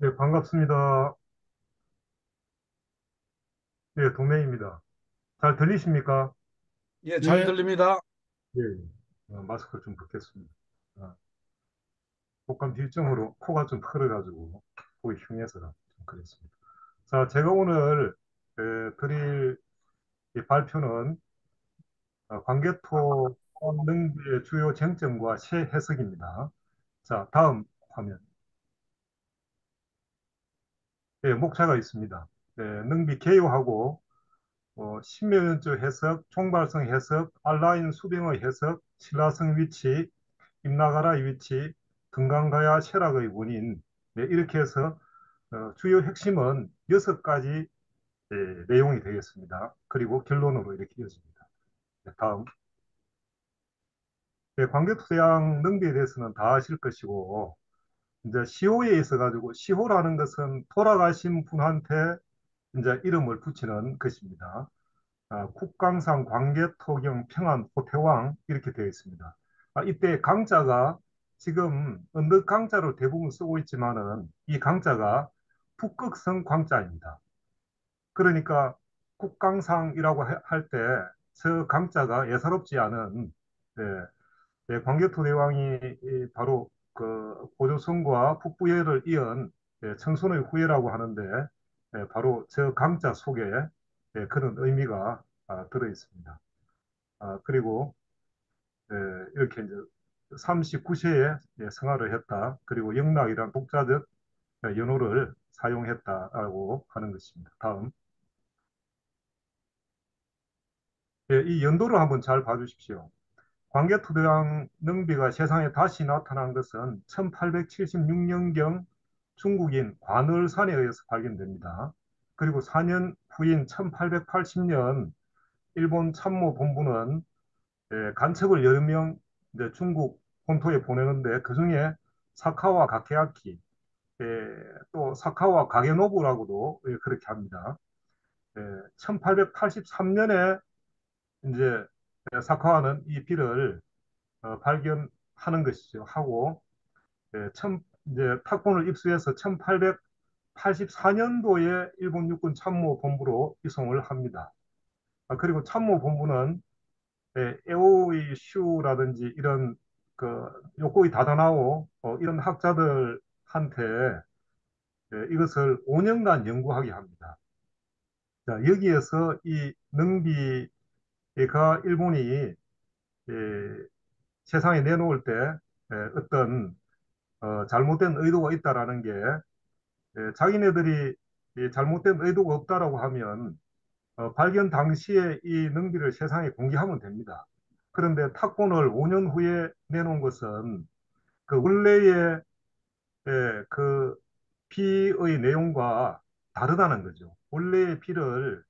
네, 반갑습니다. 네, 동명입니다. 잘 들리십니까? 예, 잘 예. 들립니다. 예, 마스크 좀 벗겠습니다. 독감 빌증으로 코가 좀 풀어가지고 보기 흉해서 좀 그랬습니다. 자, 제가 오늘 드릴 이 발표는 광개토 능비의 주요 쟁점과 해석입니다. 자, 다음 화면. 예, 목차가 있습니다. 네, 능비 개요하고 신묘연적 해석, 총발성 해석, 알라인 수병의 해석, 신라성 위치, 임나가라의 위치, 등강가야 쇠락의 원인, 네, 이렇게 해서 주요 핵심은 6가지 내용이 되겠습니다. 그리고 결론으로 이렇게 이어집니다. 네, 다음. 네, 광개토대왕 능비에 대해서는 다 아실 것이고, 이제 시호에 있어가지고, 시호라는 것은 돌아가신 분한테 이제 이름을 붙이는 것입니다. 국강상 광개토경 평안 호태왕 이렇게 되어 있습니다. 이때 강자가 지금 언덕 강자로 대부분 쓰고 있지만은 이 강자가 북극성 광자입니다. 그러니까 국강상이라고 할 때 저 강자가 예사롭지 않은 네, 네, 광개토대왕이 바로 그 고조선과 북부해를 이은 청손의 후예라고 하는데 바로 저 강자 속에 그런 의미가 들어 있습니다. 그리고 이렇게 이제 39세에 승하를 했다. 그리고 영락이란 독자적 연호를 사용했다라고 하는 것입니다. 다음. 이 연도를 한번 잘 봐주십시오. 광개토대왕 능비가 세상에 다시 나타난 것은 1876년경 중국인 관을산에 의해서 발견됩니다. 그리고 4년 후인 1880년 일본 참모본부는 간첩을 여러 명 중국 본토에 보내는데 그중에 사카와 가케아키, 또 사카와 가게노부라고도 그렇게 합니다. 1883년에 이제 사카와는 이 비를 발견하는 것이죠. 하고 이제 탁본을 입수해서 1884년도에 일본 육군 참모본부로 이송을 합니다. 그리고 참모본부는 에오이 슈라든지 이런 그 요코이 다다나오 이런 학자들한테 이것을 5년간 연구하게 합니다. 자, 여기에서 이 능비가 일본이 세상에 내놓을 때 어떤 잘못된 의도가 있다라는 게 자기네들이 잘못된 의도가 없다라고 하면 발견 당시에 이 능비를 세상에 공개하면 됩니다. 그런데 탁본을 5년 후에 내놓은 것은 그 원래의 그 피의 내용과 다르다는 거죠. 원래의 피를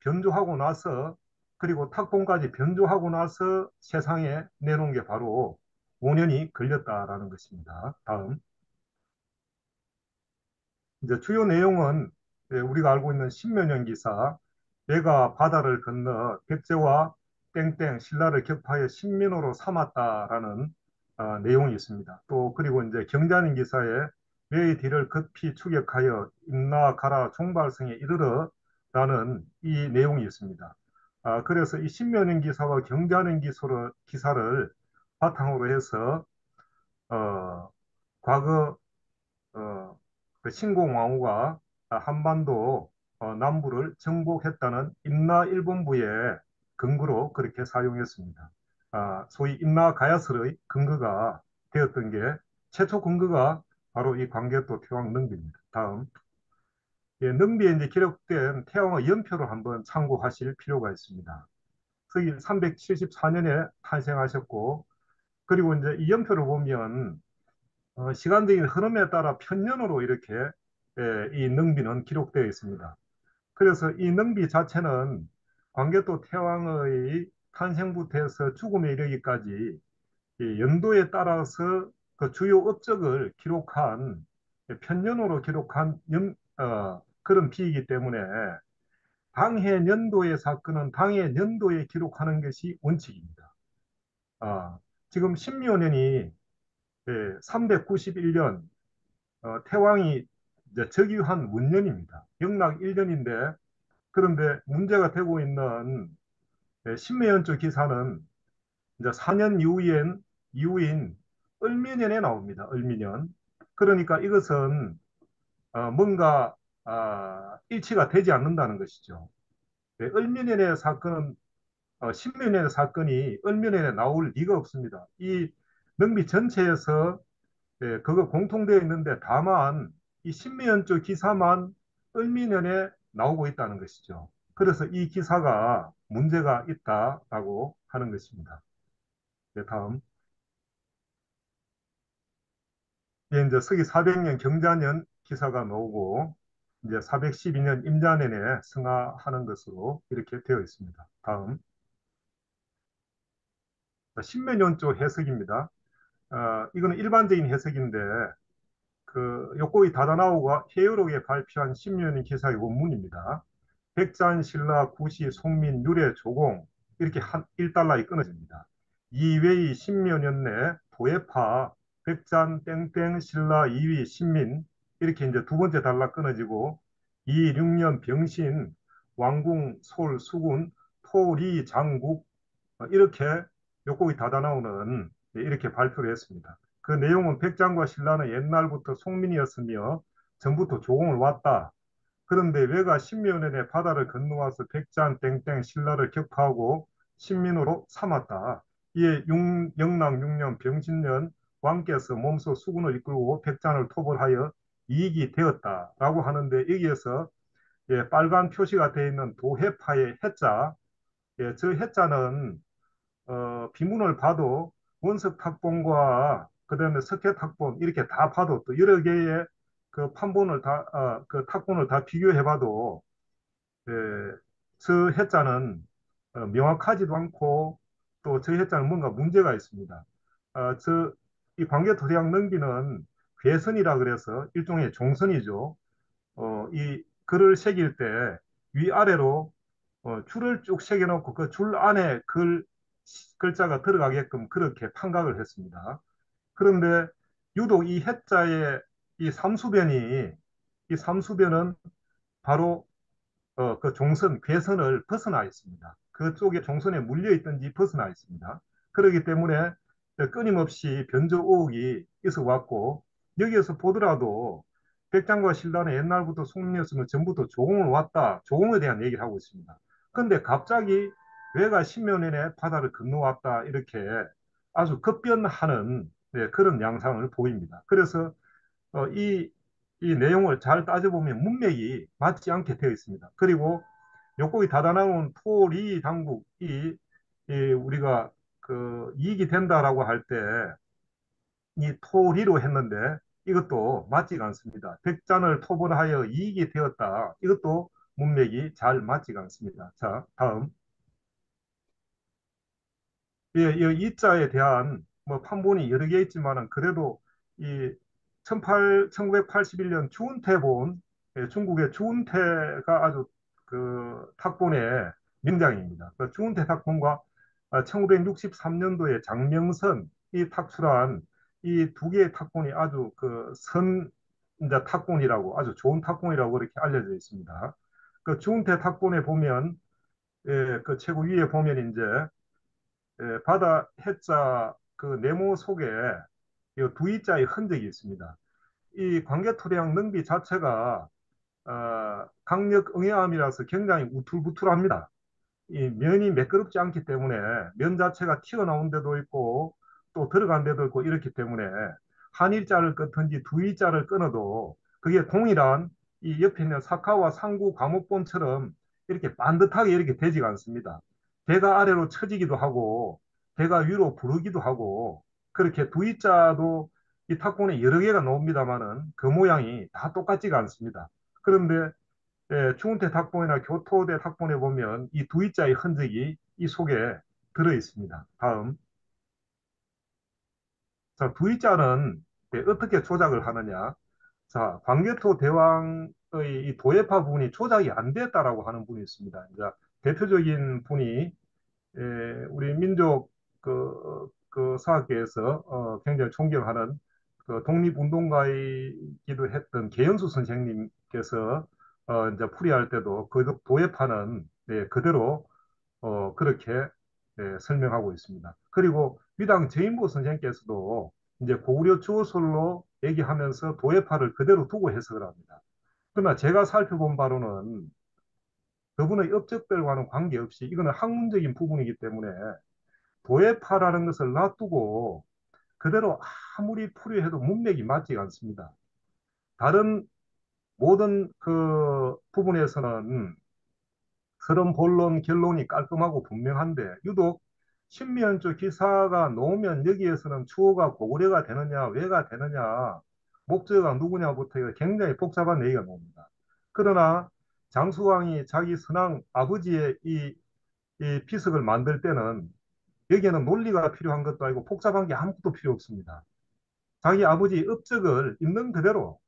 변조하고 나서 그리고 탁본까지 변조하고 나서 세상에 내놓은 게 바로 5년이 걸렸다라는 것입니다. 다음. 이제 주요 내용은 우리가 알고 있는 신면연 기사, 내가 바다를 건너 백제와 땡땡 신라를 격파해 신민호로 삼았다라는 내용이 있습니다. 또 그리고 이제 경자는 기사에 매의 뒤를 급히 추격하여 임나 가라 종발성에 이르러라는 이 내용이 있습니다. 그래서 이 신면연 기사와 경자는 기사를 바탕으로 해서 과거 그 신공왕후가 한반도 남부를 정복했다는 임나 일본부의 근거로 그렇게 사용했습니다. 소위 임나 가야설의 근거가 되었던 게 최초 근거가 바로 이 광개토 태왕 능비입니다. 다음. 예, 능비에 이제 기록된 태왕의 연표를 한번 참고하실 필요가 있습니다. 서기 374년에 탄생하셨고, 그리고 이제 이 연표를 보면 시간적인 흐름에 따라 편년으로 이렇게 이 능비는 기록되어 있습니다. 그래서 이 능비 자체는 광개토 태왕의 탄생부터 해서 죽음에 이르기까지 이 연도에 따라서 그 주요 업적을 기록한 편년으로 기록한 그런 비이기 때문에 당해 연도의 사건은 당해 연도에 기록하는 것이 원칙입니다. 지금 신묘년이 391년 태왕이 이제 즉위한 원년입니다. 영락 1년인데 그런데 문제가 되고 있는 신묘연조 기사는 이제 4년 이후인 을미년에 나옵니다. 을미년. 그러니까 이것은 뭔가 일치가 되지 않는다는 것이죠. 을미년의 사건은 신묘년의 사건이 을미년에 나올 리가 없습니다. 이 능비 전체에서 그거 공통되어 있는데 다만 이 신묘연조 기사만 을미년에 나오고 있다는 것이죠. 그래서 이 기사가 문제가 있다라고 하는 것입니다. 네, 다음. 이제 서기 400년 경자년 기사가 나오고 이제 412년 임자년에 승하하는 것으로 이렇게 되어 있습니다. 다음. 신묘년조 해석입니다. 이거는 일반적인 해석인데 요코이 다다나오가 헤어록에 발표한 신묘년 기사의 원문입니다. 백잔, 신라, 구시, 송민, 유래, 조공 이렇게 한 1달러에 끊어집니다. 이외의 신묘년 내 도예파, 백잔, 땡땡, 신라, 이위, 신민 이렇게 이제 두 번째 달러 끊어지고 이륙년 병신, 왕궁, 솔, 수군, 토, 리, 장국 이렇게 요곡이 닫아 나오는 이렇게 발표를 했습니다. 그 내용은 백장과 신라는 옛날부터 송민이었으며 전부터 조공을 왔다. 그런데 왜가 신묘년에 바다를 건너와서 백잔, 땡땡, 신라를 격파하고 신민으로 삼았다. 이에 영랑 6년 병신년 왕께서 몸소 수군을 이끌고 백잔을 토벌하여 이익이 되었다라고 하는데 여기에서 빨간 표시가 되어 있는 도해파의 해자, 저 해자는 비문을 봐도 원석 탁본과 그다음에 석회 탁본 이렇게 다 봐도 또 여러 개의 그 판본을 그 탁본을 다 비교해봐도 예, 저 해자는 명확하지도 않고 또 저 해자는 뭔가 문제가 있습니다. 이 광개토대왕 능비는 괴선이라 그래서 일종의 종선이죠. 이 글을 새길 때 위아래로 줄을 쭉 새겨놓고 그 줄 안에 글자가 들어가게끔 그렇게 판각을 했습니다. 그런데 유독 이 해자의 이 삼수변이 이 삼수변은 바로 그 종선, 괴선을 벗어나 있습니다. 그쪽에 종선에 물려 있든지 벗어나 있습니다. 그렇기 때문에 끊임없이 변조 의혹이 있어 왔고 여기에서 보더라도 백장과 신라는 옛날부터 송민이었으면 전부터 조공을 왔다. 조공에 대한 얘기를 하고 있습니다. 그런데 갑자기 왜가 신묘년에 바다를 건너왔다 이렇게 아주 급변하는 그런 양상을 보입니다. 그래서 이 내용을 잘 따져보면 문맥이 맞지 않게 되어 있습니다. 그리고 요거이 닫아 나온 토리 당국이 우리가 그 이익이 된다라고 할 때 이 토리로 했는데 이것도 맞지가 않습니다. 백잔을 토벌하여 이익이 되었다. 이것도 문맥이 잘 맞지가 않습니다. 자, 다음. 예, 이 자에 대한 뭐 판본이 여러 개 있지만은 그래도 이 1981년 주운태본 중국의 주운태가 아주 그 탁본의 명장입니다. 그 주운태 탁본과 1963년도에 장명선 이 탁출한 이 두 개의 탁본이 아주 이제 탁본이라고 아주 좋은 탁본이라고 그렇게 알려져 있습니다. 그 주운태 탁본에 보면 그 최고 위에 보면 이제 바다 해자 그 네모 속에 이 두이자의 흔적이 있습니다. 이 광개토량 능비 자체가 강력 응해암이라서 굉장히 우툴부툴합니다. 이 면이 매끄럽지 않기 때문에 면 자체가 튀어나온 데도 있고 또 들어간 데도 있고 이렇기 때문에 한일자를 끊든지 두일자를 끊어도 그게 동일한 이 옆에 있는 사카와 상구 과목본처럼 이렇게 반듯하게 이렇게 되지가 않습니다. 배가 아래로 처지기도 하고 배가 위로 부르기도 하고 그렇게 두일자도 이 탁본에 여러 개가 나옵니다만은 그 모양이 다 똑같지가 않습니다. 그런데 추운태 탁본이나 교토대 탁본에 보면 이 두이자의 흔적이 이 속에 들어 있습니다. 다음. 자, 두이자는 어떻게 조작을 하느냐? 자, 광개토 대왕의 이 도예파 부분이 조작이 안 됐다라고 하는 분이 있습니다. 이제 대표적인 분이 우리 민족 그 사학계에서 굉장히 존경하는 그 독립운동가이기도 했던 계연수 선생님께서 이제 풀이할 때도 그 도예파는 네, 그대로 그렇게 네, 설명하고 있습니다. 그리고 위당 제인보 선생님께서도 이제 고구려 주어설로 얘기하면서 도예파를 그대로 두고 해석을 합니다. 그러나 제가 살펴본 바로는 그분의 업적들과는 관계없이 이거는 학문적인 부분이기 때문에 도예파라는 것을 놔두고 그대로 아무리 풀이해도 문맥이 맞지가 않습니다. 다른 모든 그 부분에서는 서론, 본론, 결론이 깔끔하고 분명한데 유독 신미연조 기사가 나오면 여기에서는 추호가 고구려가 되느냐, 왜가 되느냐, 목적어가 누구냐부터 굉장히 복잡한 얘기가 나옵니다. 그러나 장수왕이 자기 선왕 아버지의 이 비석을 만들 때는 여기에는 논리가 필요한 것도 아니고 복잡한 게 아무것도 필요 없습니다. 자기 아버지 업적을 있는 그대로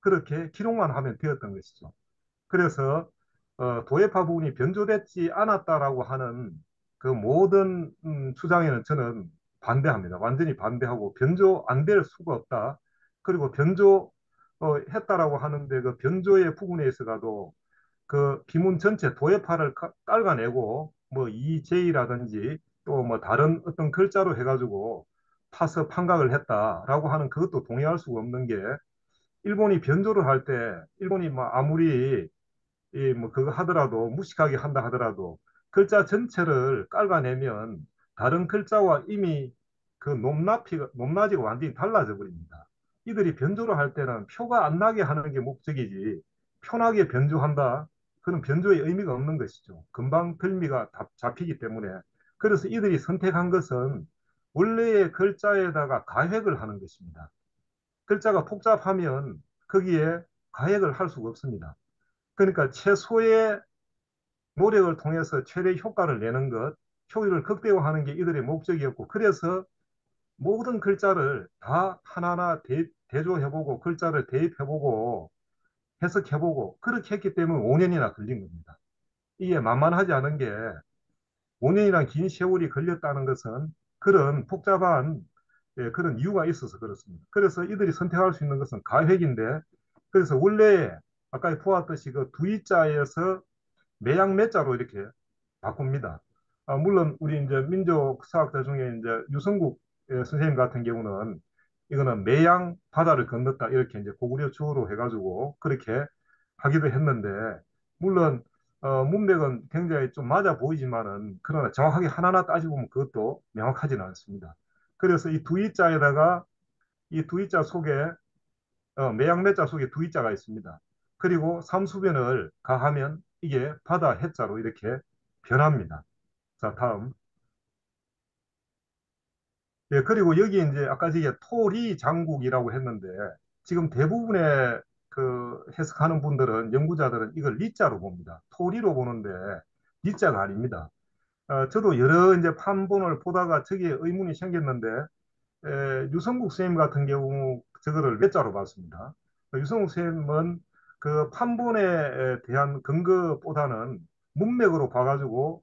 그렇게 기록만 하면 되었던 것이죠. 그래서 도예파 부분이 변조되지 않았다라고 하는 그 모든 주장에는 저는 반대합니다. 완전히 반대하고 변조 안 될 수가 없다. 그리고 변조 했다라고 하는데 그 변조의 부분에 있어가도 그 비문 전체 도예파를 깔아내고 뭐 EJ라든지 또 뭐 다른 어떤 글자로 해가지고 파서 판각을 했다라고 하는 그것도 동의할 수가 없는 게 일본이 변조를 할 때 일본이 뭐 아무리 뭐 그거 하더라도 무식하게 한다 하더라도 글자 전체를 깔아내면 다른 글자와 이미 그 높낮이가 완전히 달라져 버립니다. 이들이 변조를 할 때는 표가 안 나게 하는 게 목적이지 편하게 변조한다. 그런 변조의 의미가 없는 것이죠. 금방 들미가 잡히기 때문에. 그래서 이들이 선택한 것은 원래의 글자에다가 가획을 하는 것입니다. 글자가 복잡하면 거기에 가획을 할 수가 없습니다. 그러니까 최소의 노력을 통해서 최대 효과를 내는 것, 효율을 극대화하는 게 이들의 목적이었고, 그래서 모든 글자를 다 하나하나 대조해보고, 글자를 대입해보고, 해석해보고, 그렇게 했기 때문에 5년이나 걸린 겁니다. 이게 만만하지 않은 게 5년이나 긴 세월이 걸렸다는 것은 그런 복잡한 그런 이유가 있어서 그렇습니다. 그래서 이들이 선택할 수 있는 것은 가획인데, 그래서 원래 아까 보았듯이 그 두이자에서 매양 매자로 이렇게 바꿉니다. 물론 우리 이제 민족 사학자 중에 이제 유성국 선생님 같은 경우는 이거는 매양 바다를 건넜다 이렇게 이제 고구려 주어로 해가지고 그렇게 하기도 했는데 물론 문맥은 굉장히 좀 맞아 보이지만은 그러나 정확하게 하나하나 따지고 보면 그것도 명확하지는 않습니다. 그래서 이 두이자에다가 이 두이자 속에 매양매자 속에 두이자가 있습니다. 그리고 삼수변을 가하면 이게 바다 해자로 이렇게 변합니다. 자, 다음. 예, 그리고 여기 이제 아까 저게 토리 장국이라고 했는데 지금 대부분의 그 해석하는 분들은 연구자들은 이걸 리자로 봅니다. 토리로 보는데 리자가 아닙니다. 저도 여러 이제 판본을 보다가 저기에 의문이 생겼는데 유성국 선생님 같은 경우 저거를 외자로 봤습니다. 유성국 선생님은 그 판본에 대한 근거보다는 문맥으로 봐가지고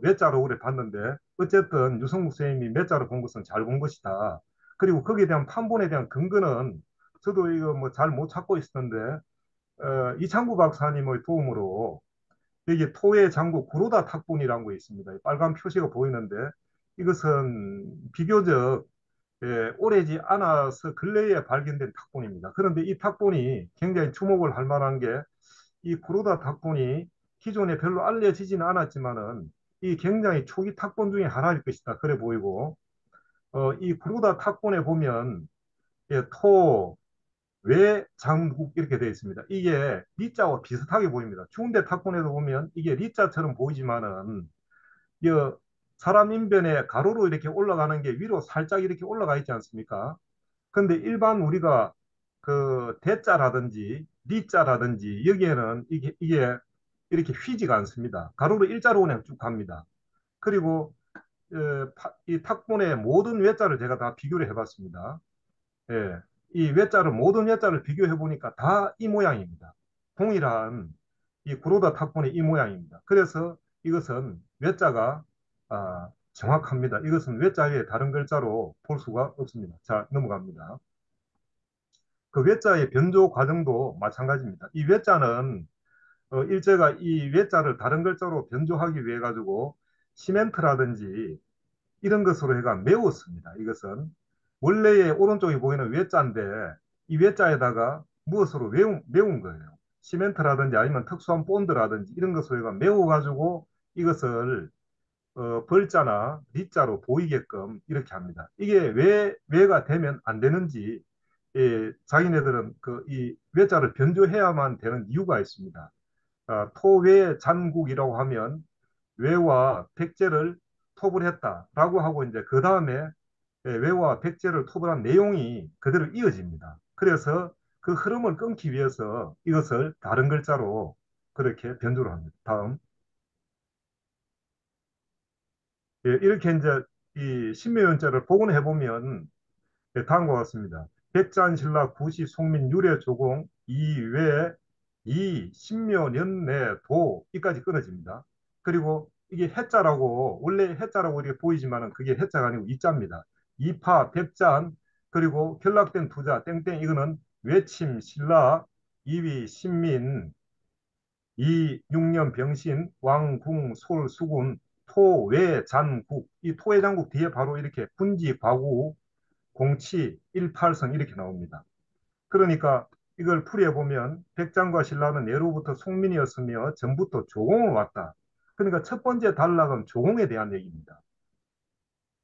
외자로 그래 봤는데 어쨌든 유성국 선생님이 몇자로 본 것은 잘 본 것이다. 그리고 거기에 대한 판본에 대한 근거는 저도 이거 뭐 잘 못 찾고 있었는데 이창구 박사님의 도움으로 여기 토의 장구 구로다 탁본이라는 거 있습니다. 빨간 표시가 보이는데 이것은 비교적 오래지 않아서 근래에 발견된 탁본입니다. 그런데 이 탁본이 굉장히 주목을 할 만한 게 이 구로다 탁본이 기존에 별로 알려지지는 않았지만은 이 굉장히 초기 탁본 중에 하나일 것이다. 그래 보이고 이 구로다 탁본에 보면 토, 외, 장국 이렇게 되어 있습니다. 이게 리자와 비슷하게 보입니다. 중대 탁본에도 보면 이게 리자처럼 보이지만은 이 사람 인변에 가로로 이렇게 올라가는 게 위로 살짝 이렇게 올라가 있지 않습니까? 근데 일반 우리가 그 대자라든지 리자라든지 여기에는 이게 이렇게 휘지가 않습니다. 가로로 일자로 그냥 쭉 갑니다. 그리고 이 탁본의 모든 외자를 제가 다 비교를 해봤습니다. 예, 이 외자를 모든 외자를 비교해 보니까 다 이 모양입니다. 동일한 이 구로다 탁본의 이 모양입니다. 그래서 이것은 외자가 정확합니다. 이것은 외자의 다른 글자로 볼 수가 없습니다. 자, 넘어갑니다. 그 외자의 변조 과정도 마찬가지입니다. 이 외자는 일제가 이 외자를 다른 글자로 변조하기 위해 가지고 시멘트라든지 이런 것으로 해가 메웠습니다. 이것은 원래의 오른쪽에 보이는 외자인데 이 외자에다가 무엇으로 메운 거예요. 시멘트라든지 아니면 특수한 본드라든지 이런 것으로 해가 메워가지고 이것을 벌자나 리자로 보이게끔 이렇게 합니다. 이게 왜 왜가 되면 안 되는지 자기네들은 그 이 외자를 변조해야만 되는 이유가 있습니다. 토외 잔국이라고 하면 외와 백제를 톱을 했다라고 하고 이제 그 다음에 외와 백제를 톱을 한 내용이 그대로 이어집니다. 그래서 그 흐름을 끊기 위해서 이것을 다른 글자로 그렇게 변조를 합니다. 다음. 이렇게 이제 이 신묘연자를 복원해 보면 다음과 같습니다. 백잔신라 구시 송민 유래 조공 이외 이 신묘 년내 도 이까지 끊어집니다. 그리고 이게 해자라고 원래 해자라고 이렇게 보이지만은 그게 해자가 아니고 이자입니다. 이파 백잔 그리고 결락된 두자 땡땡 이거는 외침 신라 이위 신민 이육년 병신 왕궁 솔수군 토외잔국 이 토외장국 뒤에 바로 이렇게 군지 과구 공치 18성 이렇게 나옵니다. 그러니까 이걸 풀이해보면 백장과 신라는 예로부터 송민이었으며 전부터 조공을 왔다. 그러니까 첫 번째 단락은 조공에 대한 얘기입니다.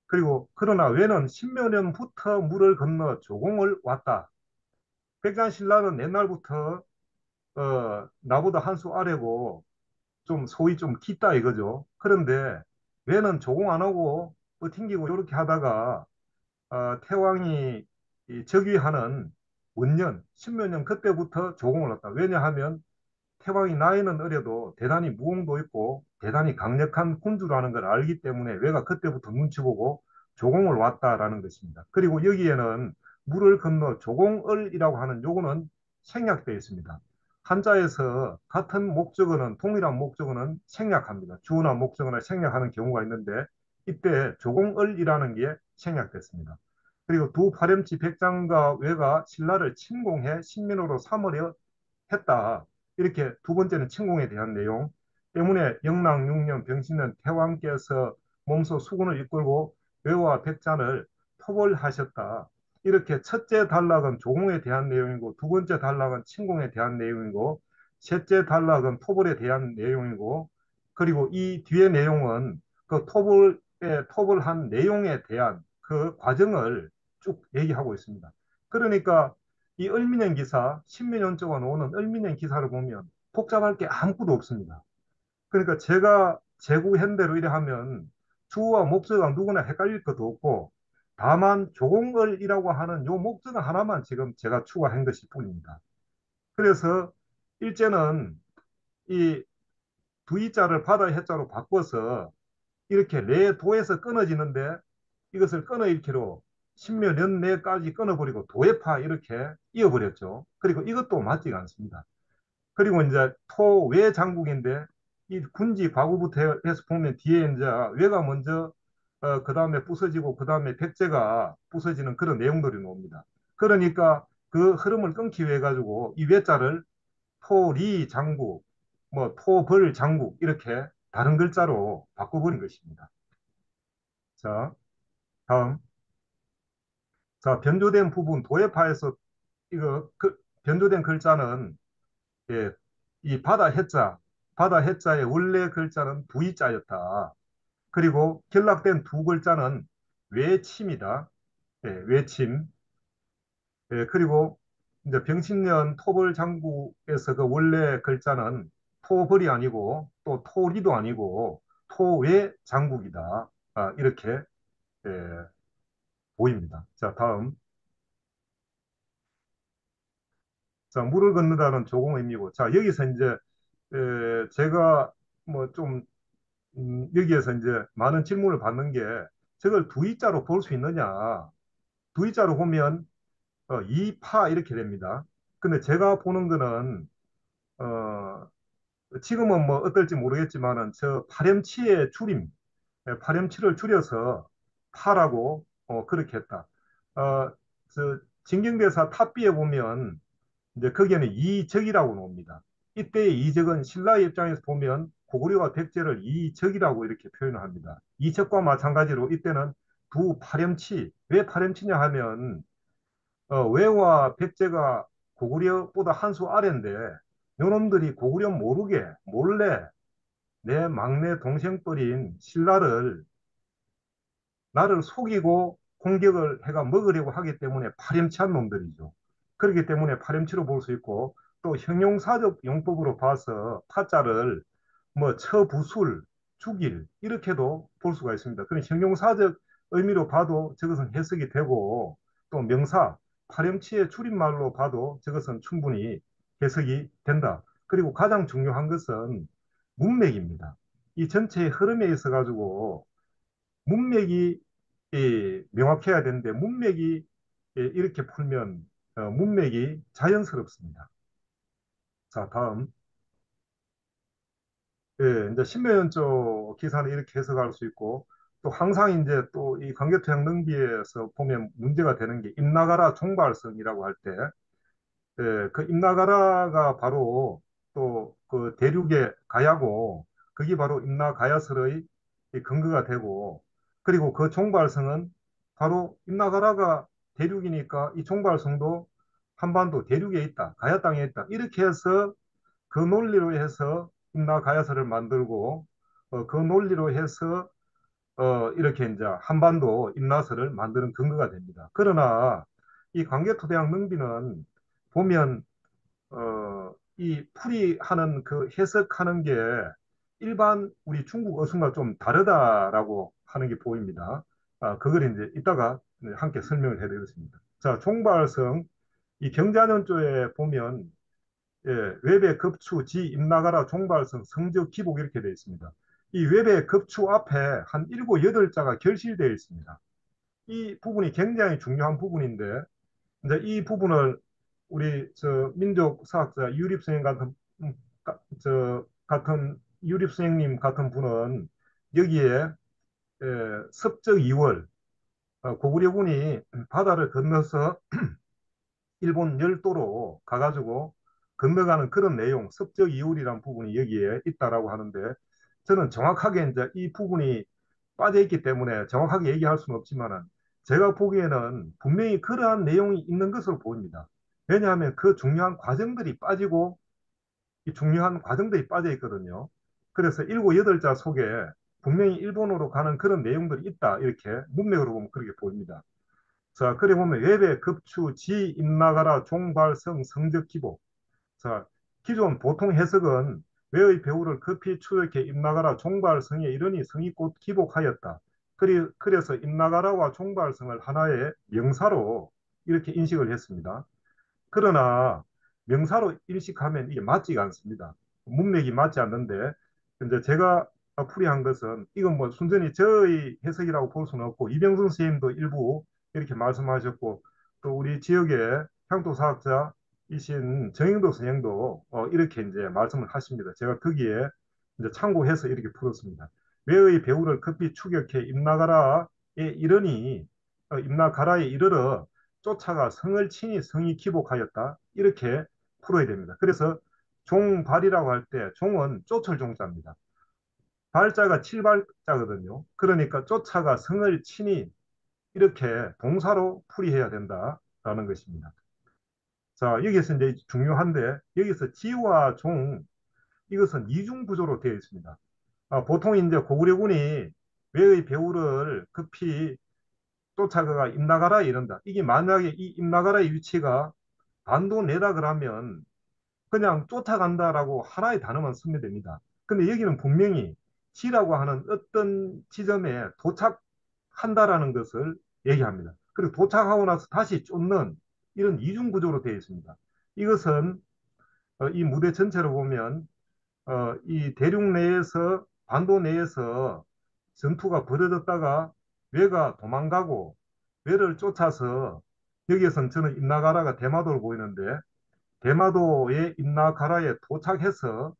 그리고 그러나 왜는 신묘년부터 물을 건너 조공을 왔다. 백장 신라는 옛날부터 나보다 한 수 아래고 좀 소위 좀 깊다 이거죠. 그런데 왜는 조공 안 하고 튕기고 이렇게 하다가 태왕이 즉위하는 원년, 십몇 년 그때부터 조공을 했다. 왜냐하면 태왕이 나이는 어려도 대단히 무공도 있고 대단히 강력한 군주라는 걸 알기 때문에 왜가 그때부터 눈치 보고 조공을 왔다라는 것입니다. 그리고 여기에는 물을 건너 조공을이라고 하는 요거는 생략되어 있습니다. 한자에서 같은 목적어는 동일한 목적어는 생략합니다. 주어나 목적어나 생략하는 경우가 있는데 이때 조공을이라는 게 생략됐습니다. 그리고 두 파렴치 백장과 외가 신라를 침공해 신민으로 삼으려 했다. 이렇게 두 번째는 침공에 대한 내용 때문에 영랑 6년 병신은 태왕께서 몸소 수군을 이끌고 외와 백잔을 토벌하셨다. 이렇게 첫째 단락은 조공에 대한 내용이고 두 번째 단락은 침공에 대한 내용이고 셋째 단락은 토벌에 대한 내용이고 그리고 이 뒤에 내용은 그 토벌한 내용에 대한 그 과정을 쭉 얘기하고 있습니다. 그러니까 이 을민년 기사, 신민연조가 나오는 을민년 기사를 보면 복잡할 게 아무것도 없습니다. 그러니까 제가 제구현대로 이래 하면 주어와 목적어가 누구나 헷갈릴 것도 없고 다만 조공을이라고 하는 요 목적어 하나만 지금 제가 추가한 것일 뿐입니다. 그래서 일제는 이 두이자를 바다의 해자로 바꿔서 이렇게 레도에서 끊어지는데 이것을 끊어일기로 신묘 연내까지 끊어버리고 도해파 이렇게 이어버렸죠. 그리고 이것도 맞지가 않습니다. 그리고 이제 토외 장국인데 이 군지 과거부터 해서 보면 뒤에 이제 외가 먼저 그 다음에 부서지고 그 다음에 백제가 부서지는 그런 내용들이 나옵니다. 그러니까 그 흐름을 끊기 위해 가지고 이 외자를 토리 장국, 뭐 토벌 장국 이렇게 다른 글자로 바꿔버린 것입니다. 자, 다음. 자, 변조된 부분 도해파에서 이거 변조된 글자는 예, 이 바다 해자의 원래 글자는 두이자였다. 그리고 결락된 두 글자는 외침이다. 예, 외침. 예, 그리고 이제 병신년 토벌 장국에서 그 원래 글자는 토벌이 아니고 또 토리도 아니고 토외 장국이다. 이렇게 예, 보입니다. 자, 다음. 자, 물을 건너다는 조공 의미고, 자, 여기서 이제, 제가 뭐 좀, 여기에서 이제 많은 질문을 받는 게, 저걸 두이자로 볼 수 있느냐. 두이자로 보면, 이파 이렇게 됩니다. 근데 제가 보는 거는, 지금은 뭐 어떨지 모르겠지만은, 저 파렴치의 줄임, 파렴치를 줄여서 파라고 그렇게 했다. 어, 진경대사 탑비에 보면 이제 거기에는 이적이라고 나옵니다. 이때의 이적은 신라의 입장에서 보면 고구려와 백제를 이적이라고 이렇게 표현을 합니다. 이적과 마찬가지로 이때는 두 파렴치, 왜 파렴치냐 하면 왜와 백제가 고구려보다 한 수 아래인데 요놈들이 고구려 모르게 몰래 내 막내 동생뻘인 신라를 나를 속이고 공격을 해가 먹으려고 하기 때문에 파렴치한 놈들이죠. 그렇기 때문에 파렴치로 볼 수 있고 또 형용사적 용법으로 봐서 파자를 뭐 처부술, 죽일 이렇게도 볼 수가 있습니다. 그런 형용사적 의미로 봐도 저것은 해석이 되고 또 명사, 파렴치의 줄임말로 봐도 저것은 충분히 해석이 된다. 그리고 가장 중요한 것은 문맥입니다. 이 전체의 흐름에 있어 가지고 문맥이 명확해야 되는데 문맥이 이렇게 풀면 문맥이 자연스럽습니다. 자, 다음. 이제 신묘연 쪽 기사는 이렇게 해석할 수 있고 또 항상 이제 또 이 관계토양 능비에서 보면 문제가 되는 게 임나가라 종발성이라고 할 때, 그 임나가라가 바로 또 그 대륙의 가야고 그게 바로 임나가야설의 이 근거가 되고 그리고 그 종발성은 바로 임나가라가 대륙이니까 이 종발성도 한반도 대륙에 있다, 가야 땅에 있다 이렇게 해서 그 논리로 해서 임나가야설을 만들고 그 논리로 해서 이렇게 이제 한반도 임나설을 만드는 근거가 됩니다. 그러나 이 관계토대학 능비는 보면 이 풀이하는 그 해석하는 게 일반 우리 중국 어순과 좀 다르다라고 하는 게 보입니다. 그걸 이제 이따가 함께 설명을 해드리겠습니다. 자, 종발성 이 경자년조에 보면 외배 급추 지 임나가라 종발성 성적 기복 이렇게 되어 있습니다. 이 외배 급추 앞에 한 7, 8자가 결실되어 있습니다. 이 부분이 굉장히 중요한 부분인데 이제 이 부분을 우리 민족 사학자 유립 선생 같은 같은 유립 선생님 같은 분은 여기에 섭적 2월 고구려군이 바다를 건너서 일본 열도로 가가지고 건너가는 그런 내용, 습적 이율이라는 부분이 여기에 있다라고 하는데 저는 정확하게 이제 이 부분이 빠져 있기 때문에 정확하게 얘기할 수는 없지만은 제가 보기에는 분명히 그러한 내용이 있는 것으로 보입니다. 왜냐하면 그 중요한 과정들이 빠지고 이 중요한 과정들이 빠져 있거든요. 그래서 일곱 여덟 자 속에 분명히 일본으로 가는 그런 내용들이 있다. 이렇게 문맥으로 보면 그렇게 보입니다. 자, 그래 보면 외배, 급추, 지, 임나가라, 종발성, 성적 기복. 자, 기존 보통 해석은 외의 배후를 급히 추격해 임나가라, 종발성에 이르니 성이 곧 기복하였다. 그래서 임나가라와 종발성을 하나의 명사로 이렇게 인식을 했습니다. 그러나 명사로 인식하면 이게 맞지가 않습니다. 문맥이 맞지 않는데 이제 제가 풀이한 것은 이건 뭐 순전히 저의 해석이라고 볼 수는 없고 이병순 선생님도 일부 이렇게 말씀하셨고 또 우리 지역의 향토사학자이신 정영도 선생도 이렇게 이제 말씀을 하십니다. 제가 거기에 이제 참고해서 이렇게 풀었습니다. 외의 배후를 급히 추격해 임나가라에 이르니 임나가라에 이르러 쫓아가 성을 치니 성이 기복하였다. 이렇게 풀어야 됩니다. 그래서 종발이라고 할 때 종은 쫓을 종자입니다. 발자가 칠발자거든요. 그러니까 쫓아가 성을 치니 이렇게 동사로 풀이해야 된다라는 것입니다. 자, 여기서 이제 중요한데 여기서 지와 종 이것은 이중 구조로 되어 있습니다. 보통 이제 고구려군이 외의 배후를 급히 쫓아가 임나가라 이런다. 이게 만약에 이 임나가라의 위치가 반도 내다 그러면 그냥 쫓아간다라고 하나의 단어만 쓰면 됩니다. 근데 여기는 분명히 지라고 하는 어떤 지점에 도착한다라는 것을 얘기합니다. 그리고 도착하고 나서 다시 쫓는 이런 이중 구조로 되어 있습니다. 이것은 이 무대 전체로 보면 이 대륙 내에서 반도 내에서 전투가 벌어졌다가 외가 도망가고 외를 쫓아서 여기에서는 저는 임나가라가 대마도를 보이는데 대마도의 임나가라에 도착해서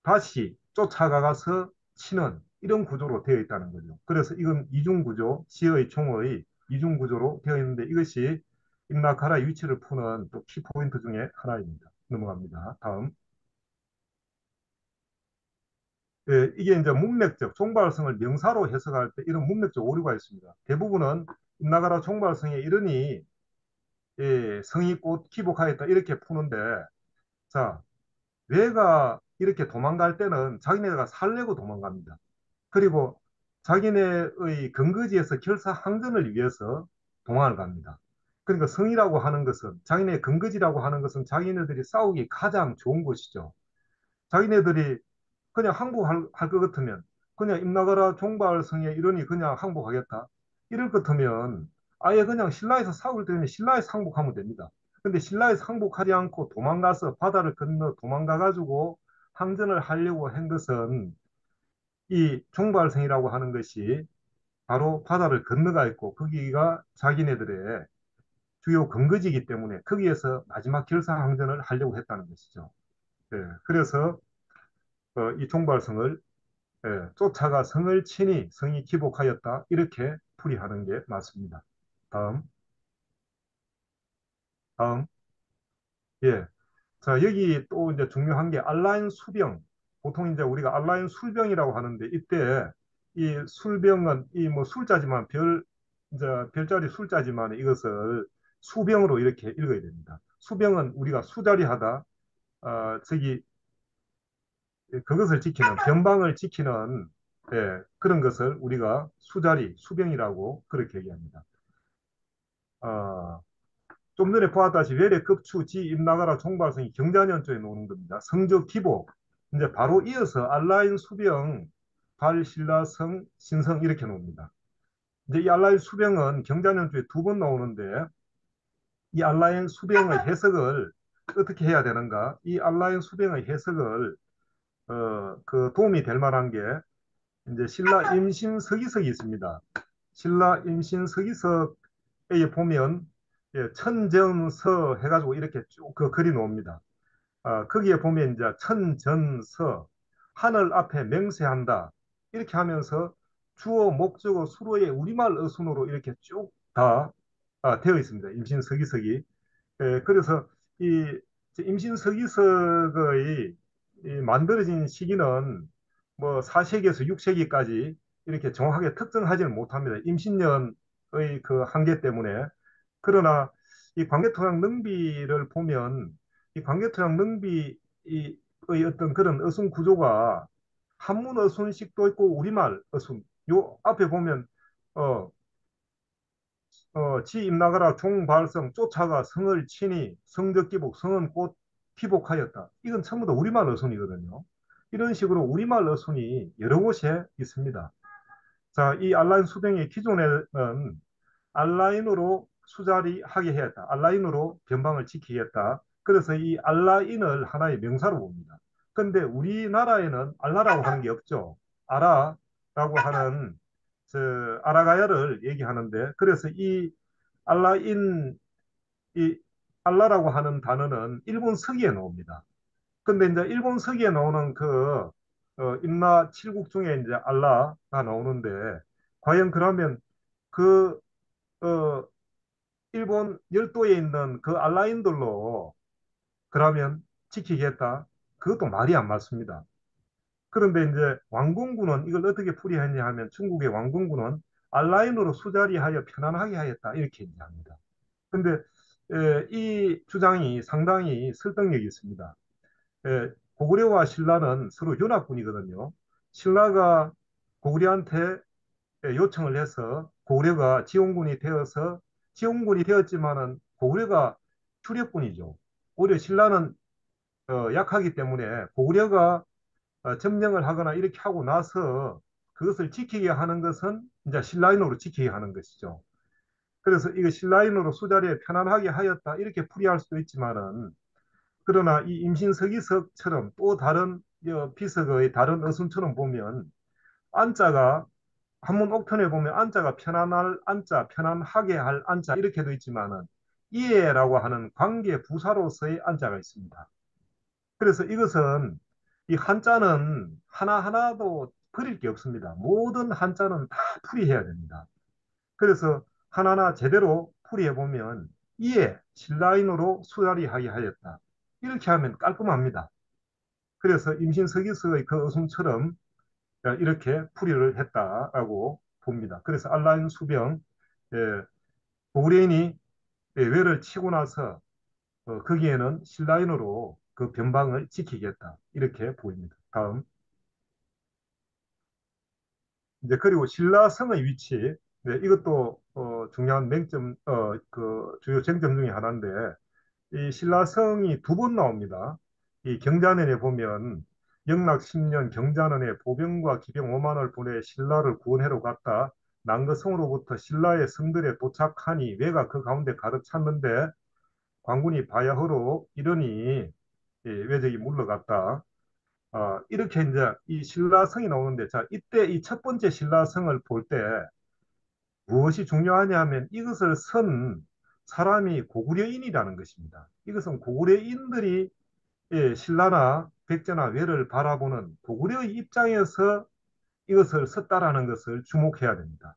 다시 쫓아가서 치는 이런 구조로 되어 있다는 거죠. 그래서 이건 이중구조, 시의 총의 이중구조로 되어 있는데 이것이 임나카라의 위치를 푸는 또 키포인트 중에 하나입니다. 넘어갑니다. 다음. 예, 이게 이제 문맥적 종발성을 명사로 해석할 때 이런 문맥적 오류가 있습니다. 대부분은 임나가라 종발성의 이른이 예, 성이 곧 기복하였다 이렇게 푸는데 자, 뇌가 이렇게 도망갈 때는 자기네가 살려고 도망갑니다. 그리고 자기네의 근거지에서 결사항전을 위해서 동항을 갑니다. 그러니까 성이라고 하는 것은 자기네 근거지라고 하는 것은 자기네들이 싸우기 가장 좋은 곳이죠. 자기네들이 그냥 항복할 것 같으면 그냥 임나가라 종발성에 이러니 그냥 항복하겠다. 이럴 것 같으면 아예 그냥 신라에서 싸울 때는 신라에서 항복하면 됩니다. 근데 신라에서 항복하지 않고 도망가서 바다를 건너 도망가가지고 항전을 하려고 한 것은 이 종발성이라고 하는 것이 바로 바다를 건너가 있고 거기가 자기네들의 주요 근거지이기 때문에 거기에서 마지막 결사항전을 하려고 했다는 것이죠. 예, 그래서 이 종발성을 쫓아가 성을 치니 성이 기복하였다. 이렇게 풀이하는 게 맞습니다. 다음, 다음. 예. 자, 여기 또 이제 중요한 게 알라인 수병. 보통 이제 우리가 알라인 술병이라고 하는데 이때 이 술병은 이 뭐 술자지만 이제 별자리 술자지만 이것을 수병으로 이렇게 읽어야 됩니다. 수병은 우리가 수자리 하다, 저기 그것을 지키는, 변방을 지키는 그런 것을 우리가 수자리, 수병이라고 그렇게 얘기합니다. 어, 좀 전에 보았다시피 외래 급추 지 임나가라 종발성이 경자년 쪽에 놓는 겁니다. 성적 기복 이제 바로 이어서 알라인 수병 발신라성 신성 이렇게 놓습니다. 이제 이 알라인 수병은 경자년 쪽에 두 번 나오는데 이 알라인 수병의 해석을 어떻게 해야 되는가? 이 알라인 수병의 해석을 그 도움이 될 만한 게 이제 신라 임신 서기석이 있습니다. 신라 임신 서기석에 보면 예, 천정서 해가지고 이렇게 쭉 그 그리 놓습니다. 거기에 보면 이제 천전서 하늘 앞에 맹세한다 이렇게 하면서 주어 목적어 수로의 우리말 어순으로 이렇게 쭉 다 되어 있습니다. 임신 서기석이. 예, 그래서 이 임신 서기석의 이 만들어진 시기는 뭐 4세기에서 6세기까지 이렇게 정확하게 특정하지는 못합니다. 임신년의 그 한계 때문에. 그러나 이 광개토양 능비를 보면 이 광개토양 능비의 어떤 그런 어순 구조가 한문 어순식도 있고 우리말 어순. 요 앞에 보면 어, 지 임나가라 종발성 쫓아가 성을 치니 성적기복 성은 곧 기복하였다. 이건 전부 다 우리말 어순이거든요. 이런 식으로 우리말 어순이 여러 곳에 있습니다. 자, 이 알라인 수병의 기존에는 알라인으로 수자리 하게 해야겠다. 알라인으로 변방을 지키겠다. 그래서 이 알라인을 하나의 명사로 봅니다. 근데 우리나라에는 알라라고 하는 게 없죠. 아라라고 하는 저 아라가야를 얘기하는데 그래서 이 알라인 이 알라라고 하는 단어는 일본 서기에 나옵니다. 근데 이제 일본 서기에 나오는 그 임나 칠국 중에 이제 알라가 나오는데 과연 그러면 그 어, 일본 열도에 있는 그 알라인들로 그러면 지키겠다? 그것도 말이 안 맞습니다. 그런데 이제 왕궁군은 이걸 어떻게 풀이했냐 하면 중국의 왕궁군은 알라인으로 수자리하여 편안하게 하였다 이렇게 얘기합니다. 근데 이 주장이 상당히 설득력이 있습니다. 고구려와 신라는 서로 연합군이거든요. 신라가 고구려한테 요청을 해서 고구려가 지원군이 되어서 지원군이 되었지만은 고구려가 주력군이죠. 오히려 신라는 약하기 때문에 고구려가 점령을 하거나 이렇게 하고 나서 그것을 지키게 하는 것은 이제 신라인으로 지키게 하는 것이죠. 그래서 이거 신라인으로 수자리에 편안하게 하였다 이렇게 풀이할 수도 있지만은 그러나 이 임신서기석처럼 또 다른 비석의 다른 어순처럼 보면 안자가 한문 옥편에 보면 안자가 편안할 안자, 편안하게 할 안자 이렇게 돼 있지만은 이해라고 하는 관계 부사로서의 안자가 있습니다. 그래서 이것은 이 한자는 하나하나도 버릴 게 없습니다. 모든 한자는 다 풀이해야 됩니다. 그래서 하나하나 제대로 풀이해 보면 이에 신라인으로 수라리하게 하였다. 이렇게 하면 깔끔합니다. 그래서 임신서기서의 그 어순처럼 이렇게 풀이를 했다라고 봅니다. 그래서 알라인 수병 예, 고구려인이 외를 치고 나서 거기에는 신라인으로 그 변방을 지키겠다 이렇게 보입니다. 다음 이제 그리고 신라성의 위치 네, 이것도 중요한 맹점 그 주요 쟁점 중에 하나인데 이 신라성이 두 번 나옵니다. 이 경자년에 보면 영락 10년 경자년에 보병과 기병 5만을 보내 신라를 구원하러 갔다. 난거성으로부터 신라의 성들에 도착하니 왜가 그 가운데 가득 찼는데 관군이 바야흐로 이러니 왜적이 물러갔다. 이렇게 이제 이 신라성이 나오는데 자 이때 이 첫 번째 신라성을 볼 때 무엇이 중요하냐 하면 이것을 선 사람이 고구려인이라는 것입니다. 이것은 고구려인들이 신라나 백제나 외를 바라보는 고구려의 입장에서 이것을 썼다라는 것을 주목해야 됩니다.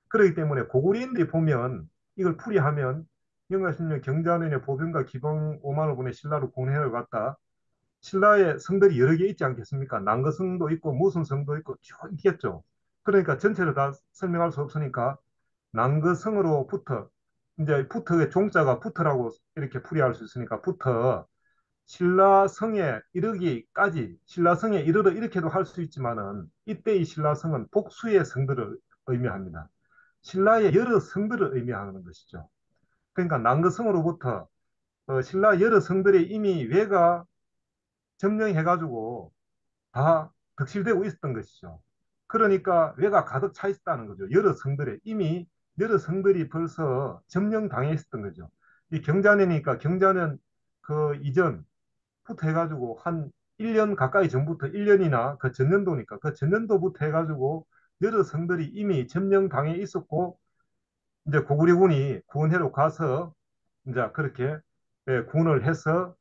그렇기 때문에 고구려인들이 보면 이걸 풀이하면 영가 10년 경자년에 보병과 기병 5만을 보내 신라로 공회를 갔다. 신라의 성들이 여러 개 있지 않겠습니까? 난거성도 있고 무슨 성도 있고 쭉 있겠죠. 그러니까 전체를 다 설명할 수 없으니까 난거성으로부터 이제 부터의 종자가 부터라고 이렇게 풀이할 수 있으니까 부터 신라성에 이르기까지 신라성에 이르러 이렇게도 할 수 있지만은 이때 이 신라성은 복수의 성들을 의미합니다. 신라의 여러 성들을 의미하는 것이죠. 그러니까 난거성으로부터 신라 여러 성들이 이미 외가 점령해가지고 다 덕실되고 있었던 것이죠. 그러니까 외가 가득 차 있었다는 거죠. 여러 성들에 이미 여러 성들이 벌써 점령당해 있었던 거죠. 이 경자년이니까 경자년 그 이전부터 해가지고 한 1년 가까이 전부터 1년이나 그 전년도니까 그 전년도부터 해가지고 여러 성들이 이미 점령당해 있었고 이제 고구려군이 구원해로 가서 이제 그렇게 구원을 해서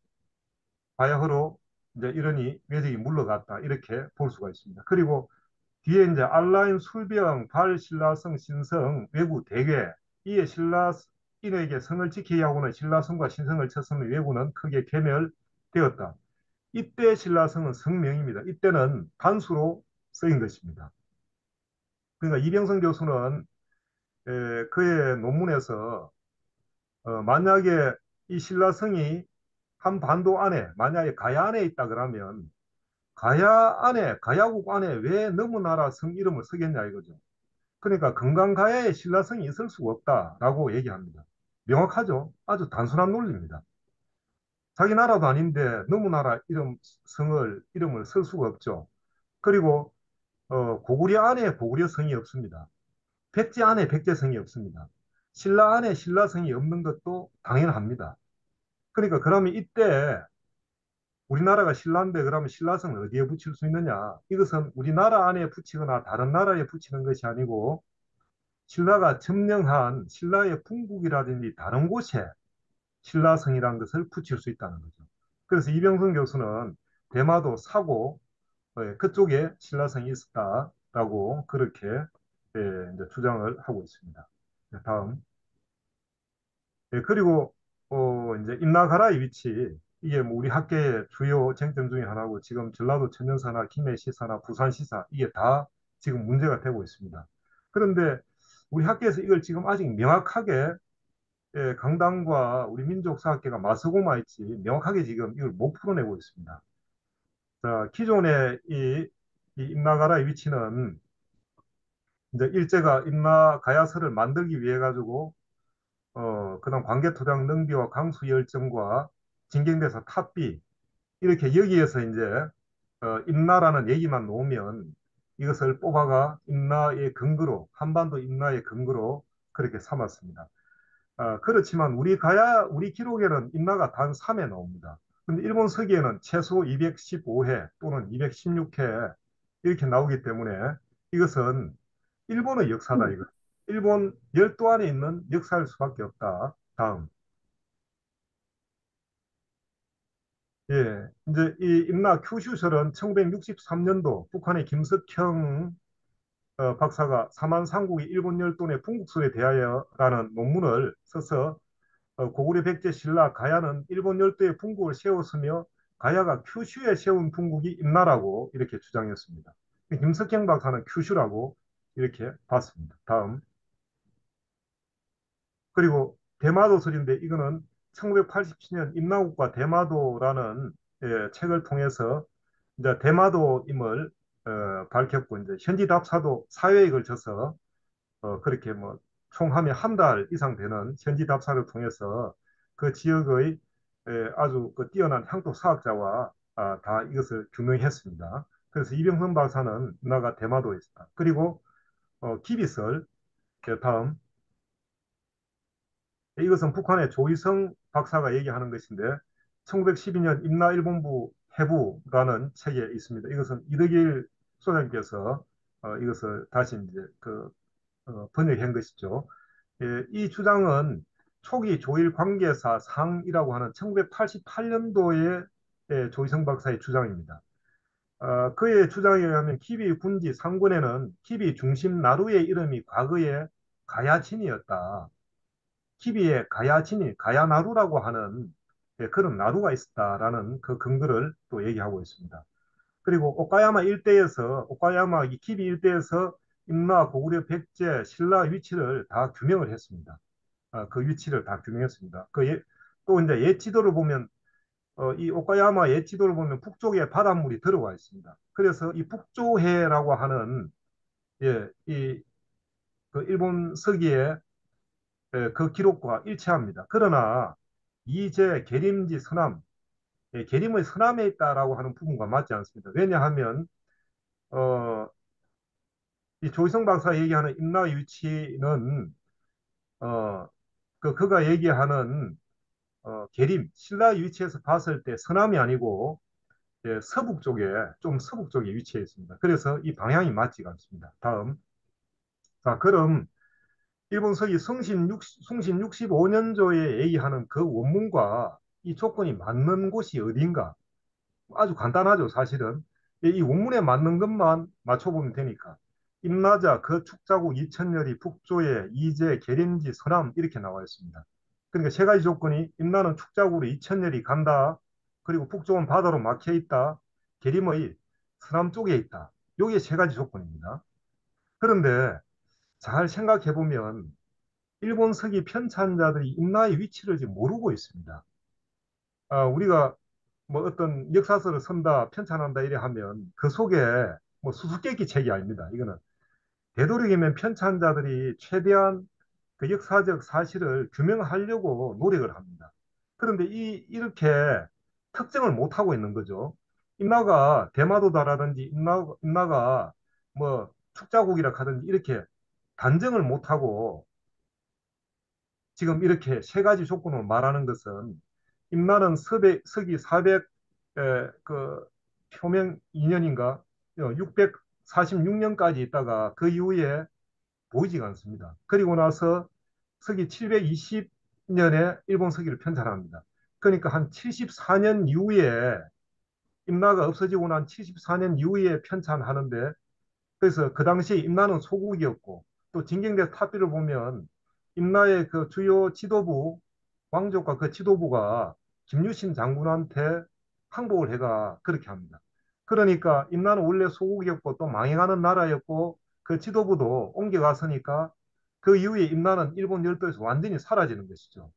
바야흐로 이제 이러니 외적이 물러갔다 이렇게 볼 수가 있습니다. 그리고 뒤에 이제 알라인 술병 발신라성 신성 외구 대괴 이에 신라인에게 성을 지켜야 하고는 신라성과 신성을 쳤으면 외구는 크게 괴멸되었다. 이때 신라성은 성명입니다. 이때는 단수로 쓰인 것입니다. 그러니까 이병성 교수는 그의 논문에서 만약에 이 신라성이 한 반도 안에 만약에 가야 안에 있다 그러면 가야국 안에 왜 너무 나라 성 이름을 쓰겠냐 이거죠. 그러니까 금강가야에 신라성이 있을 수가 없다라고 얘기합니다. 명확하죠? 아주 단순한 논리입니다. 자기 나라도 아닌데 너무 나라 이름을 쓸 수가 없죠. 그리고 고구려 안에 고구려성이 없습니다. 백제 안에 백제성이 없습니다. 신라 안에 신라성이 없는 것도 당연합니다. 그러니까 그러면 이때 우리나라가 신라인데 그러면 신라성을 어디에 붙일 수 있느냐? 이것은 우리나라 안에 붙이거나 다른 나라에 붙이는 것이 아니고 신라가 점령한 신라의 궁국이라든지 다른 곳에 신라성이라는 것을 붙일 수 있다는 거죠. 그래서 이병선 교수는 대마도 사고 그쪽에 신라성이 있었다라고 그렇게 이제 주장을 하고 있습니다. 네, 다음. 그리고 이제 임나가라의 위치 이게 뭐 우리 학계의 주요 쟁점 중에 하나고 지금 전라도 천년사나 김해시사나 부산시사 이게 다 지금 문제가 되고 있습니다. 그런데 우리 학계에서 이걸 지금 아직 명확하게 강당과 우리 민족사학계가 맞서고만 있지 명확하게 지금 이걸 못 풀어내고 있습니다. 자, 기존의 이 임나가라의 위치는 이제 일제가 임나가야서를 만들기 위해 가지고 그다음 관계토장 능비와 강수 열정과 진경대사 탑비 이렇게 여기에서 이제 임나라는 얘기만 놓으면 이것을 뽑아가 임나의 근거로 한반도 임나의 근거로 그렇게 삼았습니다. 그렇지만 우리 기록에는 임나가 단 3회 나옵니다. 근데 일본 서기에는 최소 215회 또는 216회 이렇게 나오기 때문에 이것은 일본의 역사다 이거. 일본 열도 안에 있는 역사일 수밖에 없다. 다음. 예, 이제 이 임나 큐슈설은 1963년도 북한의 김석형 박사가 사만삼국의 일본 열돈의 분국설에 대하여라는 논문을 써서 고구려 백제 신라 가야는 일본 열도의 분국을 세웠으며 가야가 큐슈에 세운 분국이 임나라고 이렇게 주장했습니다. 김석형 박사는 큐슈라고 이렇게 봤습니다. 다음. 그리고 대마도설인데 이거는 1987년 임나국과 대마도라는 책을 통해서 이제 대마도임을 밝혔고 이제 현지 답사도 사회에 걸쳐서 그렇게 뭐 총하면 한 달 이상 되는 현지 답사를 통해서 그 지역의 아주 그 뛰어난 향토 사학자와 다 이것을 규명했습니다. 그래서 이병헌 박사는 나가 대마도에 있다. 그리고 기비설 다음 이것은 북한의 조희성 박사가 얘기하는 것인데 1912년 임나일본부 해부라는 책에 있습니다. 이것은 이덕일 소장님께서 이것을 다시 이제 번역한 것이죠. 예, 이 주장은 초기 조일 관계사 상이라고 하는 1988년도의 조희성 박사의 주장입니다. 그의 주장에 의하면 기비 군지 상군에는 기비 중심 나루의 이름이 과거에 가야진이었다. 기비에 가야진이 가야나루라고 하는 그런 나루가 있었다라는 그 근거를 또 얘기하고 있습니다. 그리고 오카야마 일대에서 오카야마 이 기비 일대에서 임나 고구려 백제 신라 위치를 다 규명을 했습니다. 그 위치를 다 규명했습니다. 또 이제 예지도를 보면 이 오카야마 예지도를 보면 북쪽에 바닷물이 들어와 있습니다. 그래서 이 북조해라고 하는 그 일본 서기에 그 기록과 일치합니다. 그러나 이제 계림지 서남, 계림의 서남에 있다라고 하는 부분과 맞지 않습니다. 왜냐하면 어, 이 조희성 박사 얘기하는 임나의 위치는 어, 그가 얘기하는 계림, 신라의 위치에서 봤을 때 서남이 아니고 서북 쪽에 좀 서북 쪽에 위치해 있습니다. 그래서 이 방향이 맞지가 않습니다. 다음. 자, 그럼 일본 서기 성신 65년조에 얘기하는 그 원문과 이 조건이 맞는 곳이 어딘가? 아주 간단하죠, 사실은. 이 원문에 맞는 것만 맞춰보면 되니까. 임나자 그 축자국 이천열이 북조에 이제 계림지 서남 이렇게 나와 있습니다. 그러니까 세 가지 조건이 임나는 축자국으로 이천열이 간다. 그리고 북쪽은 바다로 막혀 있다. 계림의 서남 쪽에 있다. 요게 세 가지 조건입니다. 그런데 잘 생각해 보면 일본 서기 편찬자들이 임나의 위치를 지금 모르고 있습니다. 우리가 뭐 어떤 역사서를 쓴다, 편찬한다 이래 하면 그 속에 뭐 수수께끼 책이 아닙니다. 이거는 되도록이면 편찬자들이 최대한 그 역사적 사실을 규명하려고 노력을 합니다. 그런데 이렇게 특정을 못 하고 있는 거죠. 임나가 대마도다라든지 임나가 뭐 축자국이라 하든지 이렇게 단정을 못 하고 지금 이렇게 세 가지 조건을 말하는 것은 임나는 서기 400 표명 2년인가 646년까지 있다가 그 이후에 보이지가 않습니다. 그리고 나서 서기 720년에 일본 서기를 편찬합니다. 그러니까 한 74년 이후에 임나가 없어지고 난 74년 이후에 편찬하는데 그래서 그 당시 임나는 소국이었고 또 징경대 탑비를 보면 임나의 그 주요 지도부 왕족과 그 지도부가 김유신 장군한테 항복을 해가 그렇게 합니다. 그러니까 임나는 원래 소국이었고 또 망해가는 나라였고 그 지도부도 옮겨갔으니까 그 이후에 임나는 일본 열도에서 완전히 사라지는 것이죠.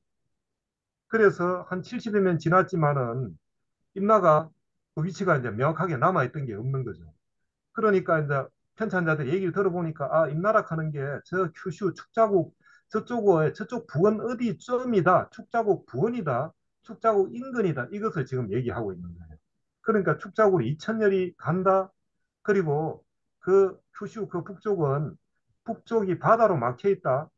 그래서 한 70여 년 지났지만은 임나가 그 위치가 이제 명확하게 남아있던 게 없는 거죠. 그러니까 이제 편찬자들이 얘기를 들어보니까 임나라 하는 게 저 큐슈 축자국 저쪽 부근 어디쯤이다. 축자국 부근이다. 축자국 인근이다. 이것을 지금 얘기하고 있는 거예요. 그러니까 축자국으로 이천열이 간다. 그리고 그 큐슈 그 북쪽은 북쪽이 바다로 막혀 있다.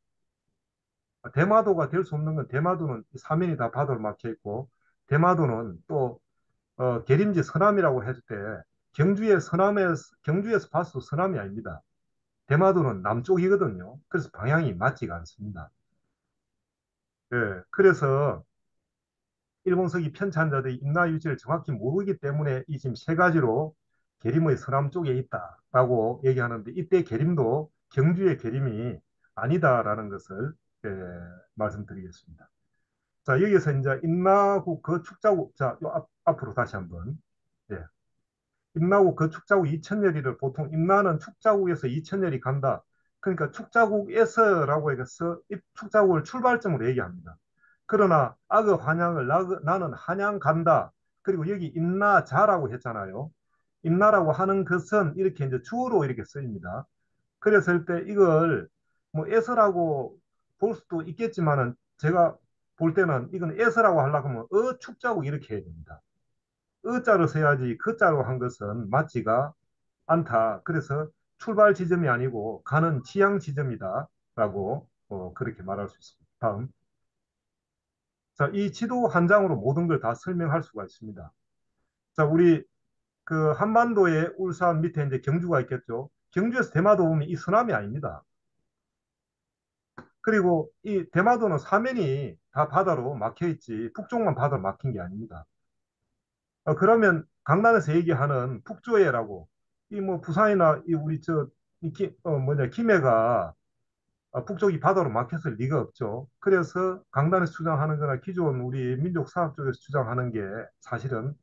대마도가 될 수 없는 건 대마도는 사면이 다 바다로 막혀 있고 대마도는 또 계림지 서남이라고 했을 때 경주에서 봤을 때 서남이 아닙니다. 대마도는 남쪽이거든요. 그래서 방향이 맞지가 않습니다. 예, 그래서 일본서기 편찬자들이 임나 위치를 정확히 모르기 때문에 이 지금 세 가지로 계림의 서남 쪽에 있다라고 얘기하는데 이때 계림도 경주의 계림이 아니다라는 것을 예, 말씀드리겠습니다. 자, 여기서 이제 임나국 거축자국, 자, 앞으로 다시 한번. 예. 임나국 거축자국 2천여리를 보통 임나는 축자국에서 2천여리 간다. 그러니까 축자국에서라고 해서 축자국을 출발점으로 얘기합니다. 그러나 악의 환양을 나는 한양 간다. 그리고 여기 임나자라고 했잖아요. 임나라고 하는 것은 이렇게 이제 주어로 이렇게 쓰입니다. 그랬을 때 이걸 뭐 에서라고 볼 수도 있겠지만은 제가 볼 때는 이건 에서라고 하려고 하면 축자국 이렇게 해야 됩니다. 어자로 써야지 그자로 한 것은 맞지가 않다. 그래서 출발 지점이 아니고 가는 지향 지점이다라고 그렇게 말할 수 있습니다. 다음. 자, 이 지도 한 장으로 모든 걸 다 설명할 수가 있습니다. 자, 우리 그 한반도에 울산 밑에 이제 경주가 있겠죠. 경주에서 대마도 보면 이 서남이 아닙니다. 그리고 이 대마도는 사면이 다 바다로 막혀 있지 북쪽만 바다로 막힌 게 아닙니다. 그러면 강남에서 얘기하는 북조해라고 이 뭐 부산이나 이 우리 뭐냐 김해가 북쪽이 바다로 막혔을 리가 없죠. 그래서 강단에서 주장하는 거나 기존 우리 민족사학 쪽에서 주장하는 게 사실은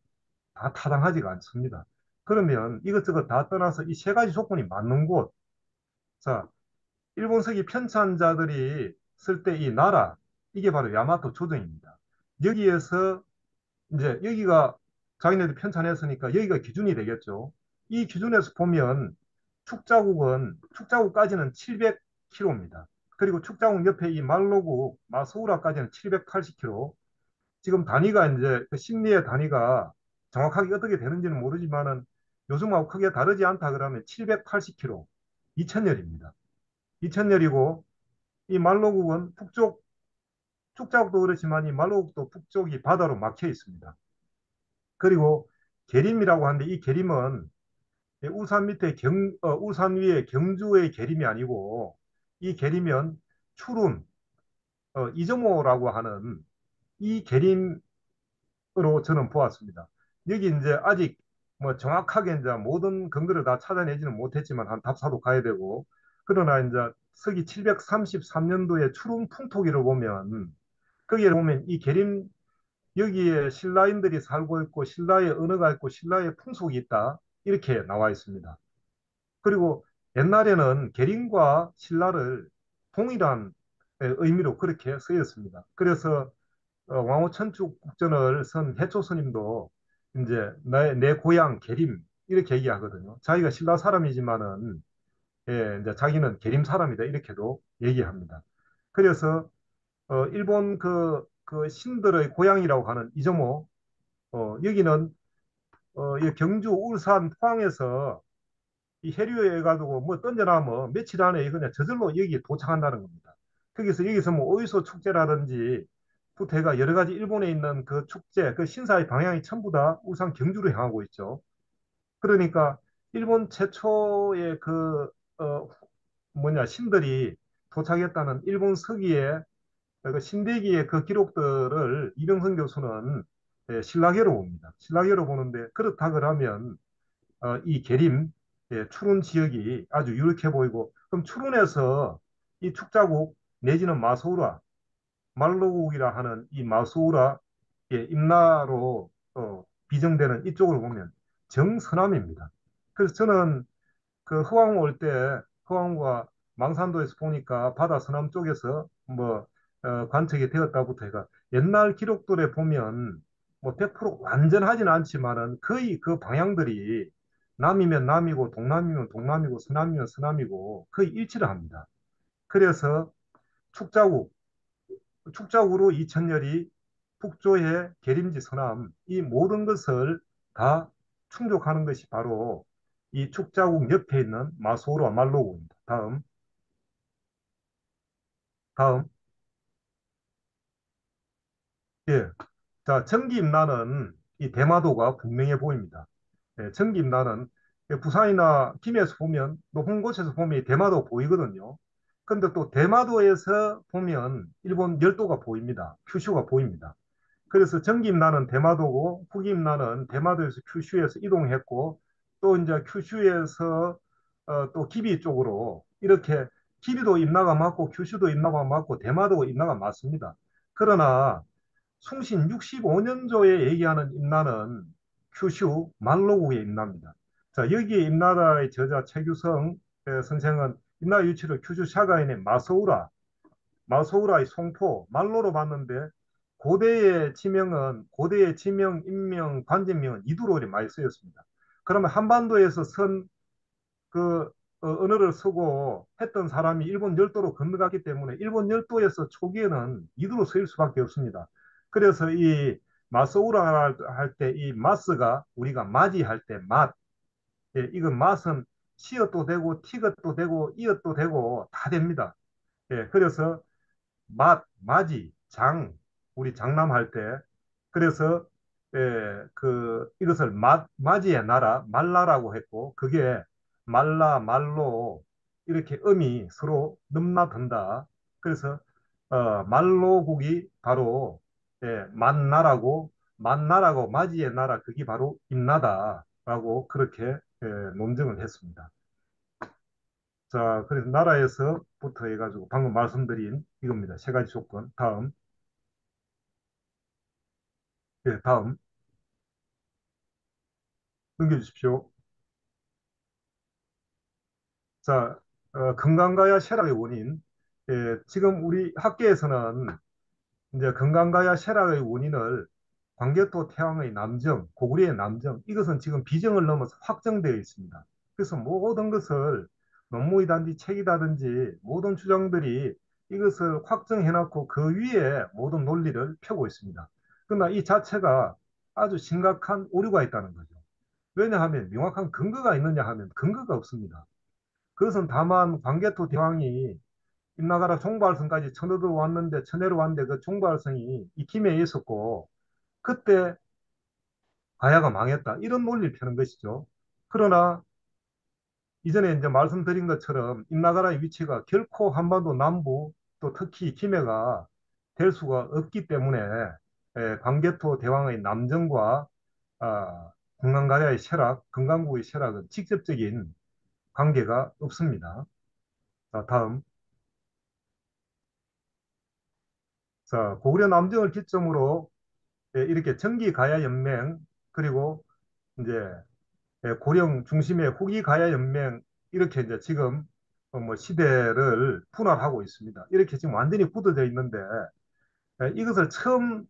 다 타당하지가 않습니다. 그러면 이것저것 다 떠나서 이 세 가지 조건이 맞는 곳, 자, 일본서기 편찬자들이 쓸 때 이 나라, 이게 바로 야마토 조정입니다. 여기에서 이제 여기가 자기네들 편찬했으니까 여기가 기준이 되겠죠. 이 기준에서 보면 축자국까지는 700km입니다. 그리고 축자국 옆에 이 말로국 마소우라까지는 780km. 지금 단위가 이제 그 심리의 단위가 정확하게 어떻게 되는지는 모르지만은 요즘하고 크게 다르지 않다 그러면 780km, 2000열입니다. 2000열이고 이 말로국은 북쪽 축자국도 그렇지만 이 말로국도 북쪽이 바다로 막혀 있습니다. 그리고 계림이라고 하는데 이 계림은 울산 밑에 울산 위에 경주의 계림이 아니고 이 계림은 추룬, 이정호라고 하는 이 계림으로 저는 보았습니다. 여기 이제 아직 뭐 정확하게 이제 모든 근거를 다 찾아내지는 못했지만 한 답사도 가야 되고 그러나 이제 서기 733년도에 추룬 풍토기를 보면 거기에 보면 이 계림 여기에 신라인들이 살고 있고 신라의 언어가 있고 신라의 풍속이 있다. 이렇게 나와 있습니다. 그리고 옛날에는 계림과 신라를 동일한 의미로 그렇게 쓰였습니다. 그래서 왕호천축 국전을 쓴 해초 스님도 이제 내 고향 계림 이렇게 얘기하거든요. 자기가 신라 사람이지만은 이제 자기는 계림 사람이다 이렇게도 얘기합니다. 그래서 일본 그 신들의 고향이라고 하는 이정호 여기는 이 경주, 울산, 포항에서 이 해류에 해가지고 뭐 던져놔면 며칠 안에 그냥 저절로 여기 도착한다는 겁니다. 여기서 뭐 오이소 축제라든지 부터가 여러 가지 일본에 있는 그 축제, 그 신사의 방향이 전부 다 울산 경주로 향하고 있죠. 그러니까 일본 최초의 신들이 도착했다는 일본 서기의 그 신대기의 그 기록들을 이병선 교수는 신라계로 봅니다. 신라계로 보는데 그렇다 그러면 이 계림, 추론 지역이 아주 유력해 보이고, 그럼 추론에서 이 축자국 내지는 마소우라, 말로국이라 하는 이 마소우라, 임나로 비정되는 이쪽을 보면 정서남입니다. 그래서 저는 그 허황우 올 때, 허황우가 망산도에서 보니까 바다 서남 쪽에서 뭐, 관측이 되었다부터 해가 옛날 기록들에 보면 뭐 100% 완전하지는 않지만은 거의 그 방향들이 남이면 남이고 동남이면 동남이고 서남이면 서남이고 거의 일치를 합니다. 그래서 축자국, 축자국으로 이천열이 북조해 계림지 서남 이 모든 것을 다 충족하는 것이 바로 이 축자국 옆에 있는 마소로 말로국입니다. 다음. 예. 자, 청기임나는 이 대마도가 분명해 보입니다. 청기임나는 부산이나 김해에서 보면 높은 곳에서 보면 이 대마도 보이거든요. 근데 또 대마도에서 보면 일본 열도가 보입니다. 큐슈가 보입니다. 그래서 전기임나는 대마도고 후기임나는 대마도에서 큐슈에서 이동했고 또 이제 큐슈에서 또 기비 쪽으로 이렇게 기비도 임나가 맞고 큐슈도 임나가 맞고 대마도 임나가 맞습니다. 그러나 충신 65년조에 얘기하는 임나는 큐슈 말로국의 임나입니다. 자, 여기에 임나라의 저자 최규성 선생은 임나 유치를 큐슈 샤가인의 마소우라의 송포, 말로로 봤는데 고대의 지명, 인명, 관제명은 이두로 많이 쓰였습니다. 그러면 한반도에서 그 언어를 쓰고 했던 사람이 일본 열도로 건너갔기 때문에 일본 열도에서 초기에는 이두로 쓰일 수밖에 없습니다. 그래서 이 마소우라 할 때 이 마스가 우리가 맞이할 때 맛, 예, 이건 맛은 시어도 되고 티것도 되고 이엇도 되고 다 됩니다. 예, 그래서 맞이, 우리 장남할 때. 그래서, 이것을 맞이의 나라, 말라라고 했고, 그게 말로, 이렇게 음이 서로 넘나든다. 그래서, 말로국이 바로, 만나라고, 맞이의 나라, 그게 바로 임나다라고 그렇게, 논증을 했습니다. 자, 그래서 나라에서부터 해가지고 방금 말씀드린 이겁니다. 세 가지 조건. 다음 넘겨주십시오. 자, 건강가야 쇠락의 원인. 지금 우리 학계에서는 이제 건강가야 쇠락의 원인을 광개토 태왕의 남정, 고구려의 남정, 이것은 지금 비정을 넘어서 확정되어 있습니다. 그래서 모든 것을 논문이든지 책이라든지 모든 주장들이 이것을 확정해놓고 그 위에 모든 논리를 펴고 있습니다. 그러나 이 자체가 아주 심각한 오류가 있다는 거죠. 왜냐하면 명확한 근거가 있느냐 하면 근거가 없습니다. 그것은 다만 광개토 대왕이 임나가라 종발성까지 쳐내러 왔는데 그 종발성이 익힘에 있었고 그때 가야가 망했다. 이런 논리를 펴는 것이죠. 그러나 이전에 이제 말씀드린 것처럼 임나가라의 위치가 결코 한반도 남부 또 특히 김해가 될 수가 없기 때문에 광개토 대왕의 남정과 금강가야의 쇠락, 금강국의 쇠락은 직접적인 관계가 없습니다. 자, 다음. 자, 고구려 남정을 기점으로 이렇게 정기가야연맹 그리고 이제 고령 중심의 후기가야연맹 이렇게 이제 지금 뭐 시대를 분할하고 있습니다. 이렇게 지금 완전히 굳어져 있는데 이것을 처음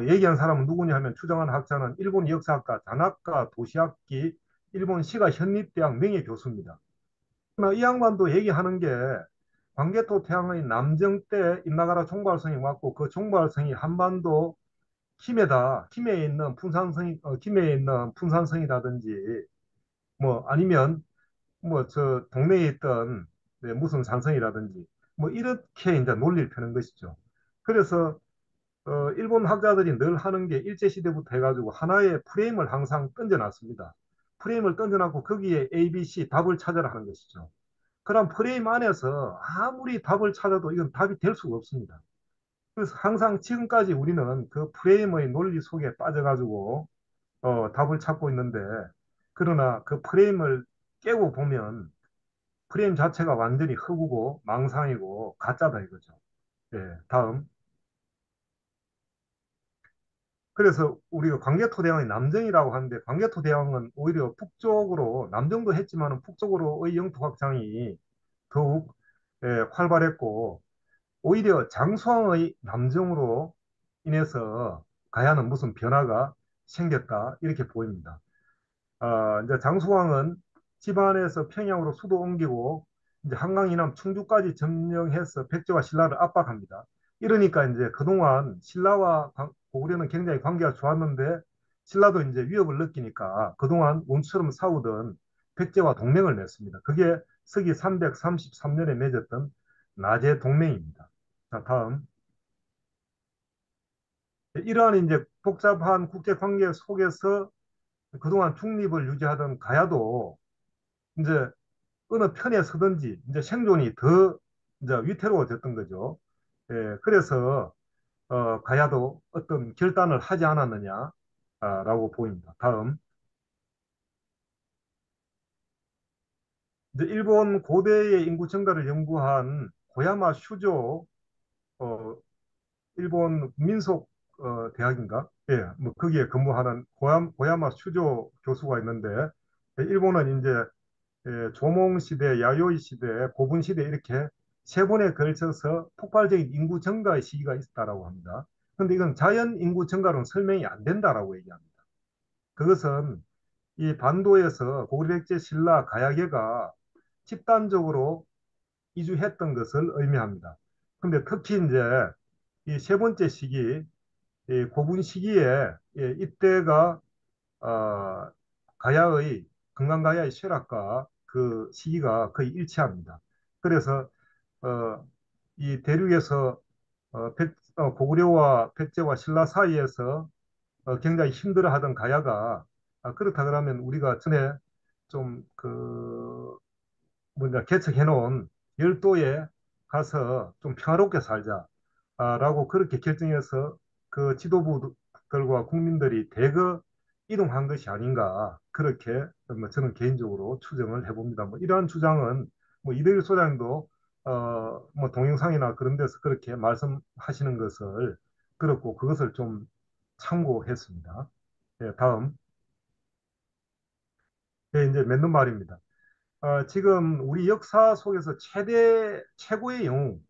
얘기한 사람은 누구냐 하면 추정한 학자는 일본 역사학과 다나카 도시학기 일본 시가 현립대학 명예교수입니다. 그러나 이 양반도 얘기하는 게 광개토 태양의 남정 때 임나가라 종발성이 왔고 그 종발성이 한반도 김해에 있는 풍산성이라든지 뭐 아니면 뭐 저 동네에 있던 무슨 산성이라든지 뭐 이렇게 이제 논리를 펴는 것이죠. 그래서 일본 학자들이 늘 하는 게 일제시대부터 해가지고 하나의 프레임을 항상 던져놨습니다. 프레임을 던져놨고 거기에 A, B, C 답을 찾아라 하는 것이죠. 그럼 프레임 안에서 아무리 답을 찾아도 이건 답이 될 수가 없습니다. 그래서 항상 지금까지 우리는 그 프레임의 논리 속에 빠져가지고 답을 찾고 있는데 그러나 그 프레임을 깨고 보면 프레임 자체가 완전히 흑우고 망상이고 가짜다 이거죠. 예, 다음. 그래서 우리가 광개토대왕이 남정이라고 하는데 광개토대왕은 오히려 북쪽으로 남정도 했지만 북쪽으로의 영토 확장이 더욱 활발했고 오히려 장수왕의 남정으로 인해서 가야는 무슨 변화가 생겼다 이렇게 보입니다. 이제 장수왕은 집안에서 평양으로 수도 옮기고 이제 한강 이남 충주까지 점령해서 백제와 신라를 압박합니다. 이러니까 이제 그동안 신라와 고구려는 굉장히 관계가 좋았는데 신라도 이제 위협을 느끼니까 그동안 원수처럼 싸우던 백제와 동맹을 맺습니다. 그게 서기 333년에 맺었던 나제 동맹입니다. 자, 다음. 이러한 이제 복잡한 국제 관계 속에서 그동안 중립을 유지하던 가야도 이제 어느 편에 서든지 이제 생존이 더 이제 위태로워졌던 거죠. 그래서 가야도 어떤 결단을 하지 않았느냐라고 보입니다. 다음. 이제 일본 고대의 인구 증가를 연구한 고야마 슈조 어, 일본 민속 대학인가? 예, 뭐 거기에 근무하는 고야마 슈조 교수가 있는데 일본은 이제 조몽 시대, 야요이 시대, 고분 시대 이렇게 세 번에 걸쳐서 폭발적인 인구 증가의 시기가 있었다라고 합니다. 그런데 이건 자연 인구 증가로는 설명이 안 된다라고 얘기합니다. 그것은 이 반도에서 고구려백제 신라 가야계가 집단적으로 이주했던 것을 의미합니다. 근데 특히 이제 이 세 번째 시기, 이 고분 시기에 이때가 어, 가야의 금강가야의 쇠락과 그 시기가 거의 일치합니다. 그래서 어, 이 대륙에서 고구려와 백제와 신라 사이에서 굉장히 힘들어하던 가야가 그렇다 그러면 우리가 전에 좀그 뭔가 개척해 놓은 열도에 가서 좀 평화롭게 살자라고 그렇게 결정해서 그 지도부들과 국민들이 대거 이동한 것이 아닌가 그렇게 뭐 저는 개인적으로 추정을 해봅니다. 뭐 이러한 주장은 뭐 이대일 소장도 뭐 동영상이나 그런 데서 그렇게 말씀하시는 것을 들었고 그것을 좀 참고했습니다. 예, 다음. 예, 이제 맺는 말입니다. 지금 우리 역사 속에서 최고의 영웅,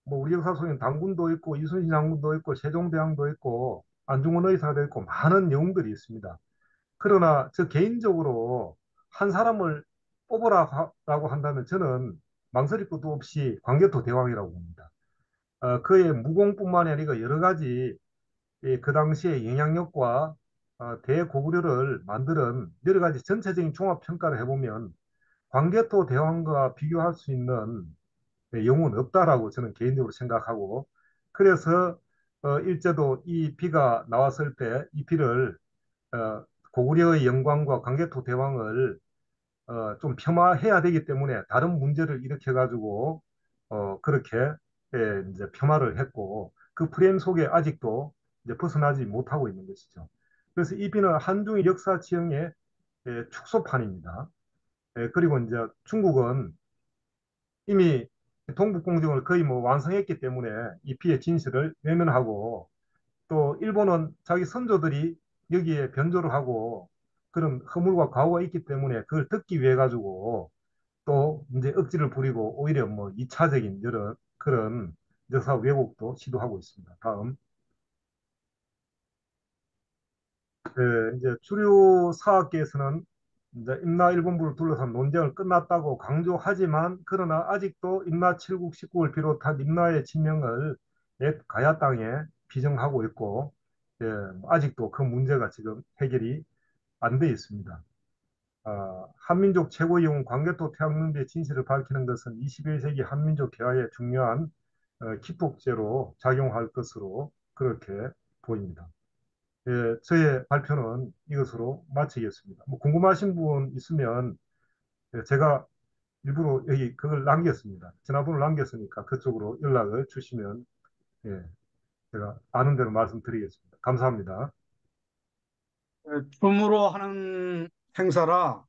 뭐 우리 역사 속에는 당군도 있고 이순신 장군도 있고 세종대왕도 있고 안중근 의사도 있고 많은 영웅들이 있습니다. 그러나 저 개인적으로 한 사람을 뽑으라고 한다면 저는 망설일 것도 없이 광개토 대왕이라고 봅니다. 그의 무공뿐만이 아니라 여러 가지 그 당시의 영향력과 대고구려를 만드는 여러 가지 전체적인 종합 평가를 해보면 광개토 대왕과 비교할 수 있는 영웅은 없다라고 저는 개인적으로 생각하고 그래서 일제도 이 비가 나왔을 때 이 비를 어, 고구려의 영광과 광개토 대왕을 좀 폄하해야 되기 때문에 다른 문제를 일으켜 가지고 그렇게 이제 폄하를 했고 그 프레임 속에 아직도 이제 벗어나지 못하고 있는 것이죠. 그래서 이 비는 한중일 역사 지형의 축소판입니다. 그리고 이제 중국은 이미 동북공정을 거의 뭐 완성했기 때문에 이 피해 진실을 외면하고 또 일본은 자기 선조들이 여기에 변조를 하고 그런 허물과 과오가 있기 때문에 그걸 듣기 위해 가지고 또 이제 억지를 부리고 오히려 뭐 2차적인 여러 그런 역사 왜곡도 시도하고 있습니다. 다음. 이제 주류 사학계에서는 이제 임나일본부를 둘러싼 논쟁을 끝났다고 강조하지만 그러나 아직도 임나 7국 19을 비롯한 임나의 진명을 옛 가야 땅에 비정하고 있고 아직도 그 문제가 지금 해결이 안 돼 있습니다. 한민족 최고의 영웅 광개토 태양릉비의 진실을 밝히는 것은 21세기 한민족 개화에 중요한 기폭제로 작용할 것으로 그렇게 보입니다. 저의 발표는 이것으로 마치겠습니다. 뭐 궁금하신 부분 있으면 제가 일부러 여기 그걸 남겼습니다. 전화번호를 남겼으니까 그쪽으로 연락을 주시면 예, 제가 아는 대로 말씀드리겠습니다. 감사합니다. 줌으로 하는 행사라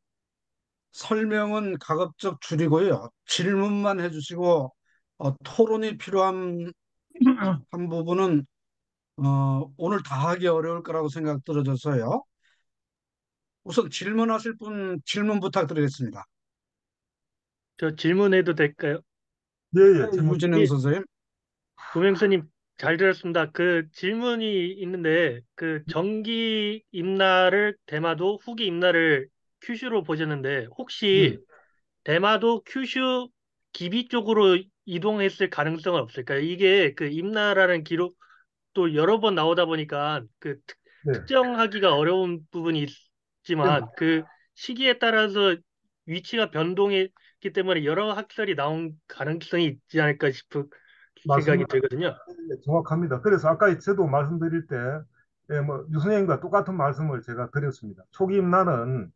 설명은 가급적 줄이고요. 질문만 해주시고 토론이 필요한 한 부분은 오늘 다 하기 어려울 거라고 생각 들어져서요. 우선 질문하실 분 질문 부탁드리겠습니다. 저 질문해도 될까요? 예, 예, 질문. 유진영 예, 선생님. 고명수님 잘 들었습니다. 그 질문이 있는데 그 정기 임나를 대마도, 후기 임나를 큐슈로 보셨는데 혹시 예, 대마도 큐슈 기비 쪽으로 이동했을 가능성은 없을까요? 이게 그 임나라는 기록도 여러 번 나오다 보니까 그 네. 특정하기가 어려운 부분이 예, 있지만 그 시기에 따라서 위치가 변동했기 때문에 여러 학설이 나온 가능성이 있지 않을까 싶은 생각이 맞습니다. 들거든요. 예, 정확합니다. 그래서 아까 저도 말씀드릴 때, 뭐, 유선생님과 똑같은 말씀을 제가 드렸습니다. 초기 임나는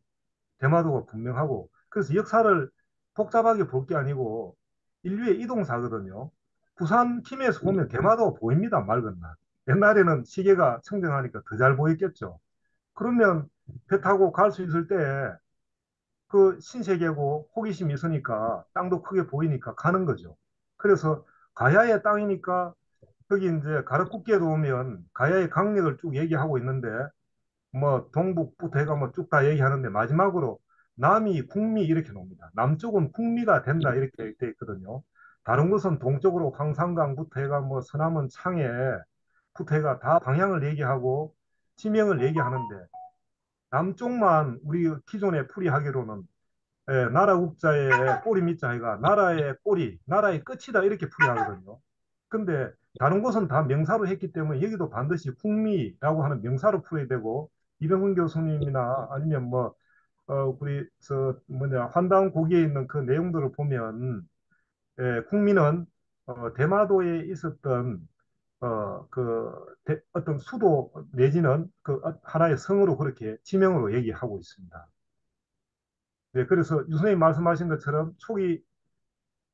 대마도가 분명하고, 그래서 역사를 복잡하게 볼 게 아니고, 인류의 이동사거든요. 부산 김해에서 보면 대마도가 보입니다, 말 건너. 옛날에는 시계가 청정하니까 더 잘 보였겠죠. 그러면 배 타고 갈 수 있을 때 그 신세계고 호기심이 있으니까 땅도 크게 보이니까 가는 거죠. 그래서 가야의 땅이니까 거기 이제 가락국기에도 오면 가야의 강력을 쭉 얘기하고 있는데 뭐 동북부터 해가 뭐 쭉 다 얘기하는데 마지막으로 남이 북미 이렇게 나옵니다. 남쪽은 북미가 된다 이렇게 돼 있거든요. 다른 곳은 동쪽으로 황산강부터 해가 뭐 서남은 창해부터 해가 다 방향을 얘기하고 지명을 얘기하는데 남쪽만 우리 기존에 풀이하기로는 나라 국자의 꼬리 밑자가 나라의 꼬리, 나라의 끝이다 이렇게 풀이하거든요. 근데 다른 곳은 다 명사로 했기 때문에 여기도 반드시 풍미라고 하는 명사로 풀어야 되고 이병훈 교수님이나 아니면 뭐 우리 저 뭐냐 환당 고기에 있는 그 내용들을 보면 풍미는 대마도에 있었던 어떤 수도 내지는 그 하나의 성으로 그렇게 지명으로 얘기하고 있습니다. 네, 그래서 유선생님 말씀하신 것처럼 초기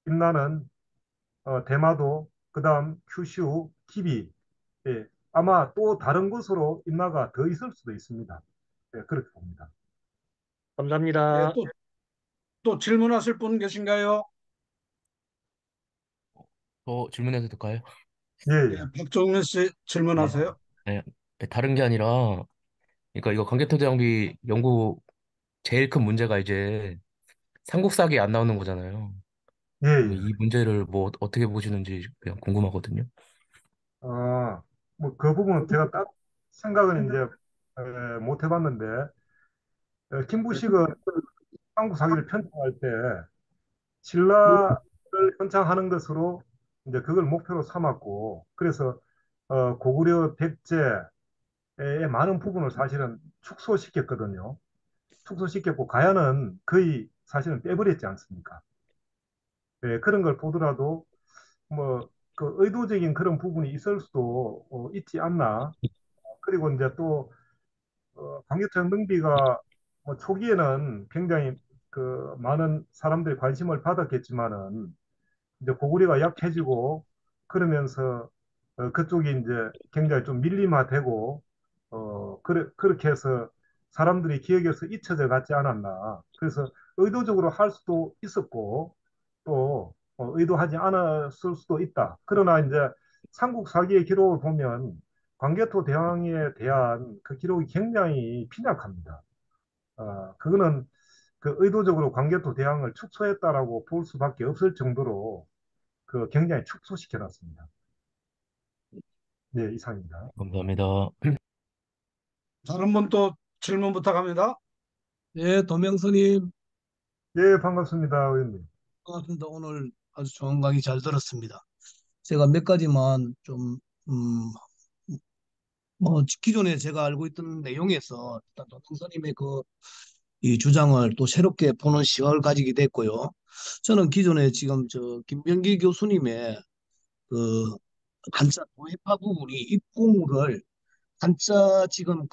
임나는 대마도, 그다음 큐슈, 기비, 예, 아마 또 다른 곳으로 임나가 더 있을 수도 있습니다. 예, 그렇게 봅니다. 예, 감사합니다. 또 질문하실 분 계신가요? 질문해도 될까요? 예, 예, 예, 박종민 씨 네. 질문하세요. 네, 다른 게 아니라, 그러니까 이거 관개토대왕비 연구 제일 큰 문제가 이제 삼국사기에 안 나오는 거잖아요. 예, 그럼 예. 이 문제를 뭐 어떻게 보시는지 그냥 궁금하거든요. 뭐 그 부분은 제가 딱 생각은 이제 못 해봤는데 김부식은 한국 사기를 편찬할 때 신라를 편찬하는 것으로 이제 그걸 목표로 삼았고 그래서 고구려 백제의 많은 부분을 사실은 축소시켰거든요. 축소시켰고 가야는 거의 사실은 빼버렸지 않습니까? 예, 그런 걸 보더라도 뭐 그 의도적인 그런 부분이 있을 수도 있지 않나. 그리고 이제 또 강교천 능비가 뭐 초기에는 굉장히 그 많은 사람들이 관심을 받았겠지만은 이제 고구려가 약해지고 그러면서 그쪽이 이제 굉장히 좀 밀림화되고 그렇게 해서 사람들이 기억에서 잊혀져 갔지 않았나. 그래서 의도적으로 할 수도 있었고 또 의도하지 않았을 수도 있다. 그러나 이제 삼국 사기의 기록을 보면 광개토 대왕에 대한 그 기록이 굉장히 빈약합니다. 그거는 그 의도적으로 광개토 대왕을 축소했다라고 볼 수밖에 없을 정도로 그 굉장히 축소시켜 놨습니다. 네, 이상입니다. 감사합니다. 다른 분 또 질문 부탁합니다. 예, 도명스님, 예, 반갑습니다, 의원님. 반갑습니다. 오늘 아주 좋은 강의 잘 들었습니다. 제가 몇 가지만 좀, 기존에 제가 알고 있던 내용에서 일단 도명스님의 이 주장을 또 새롭게 보는 시각을 가지게 됐고요. 저는 기존에 지금 김병기 교수님의 그 한자 도해파 부분이 입공을 한자 지금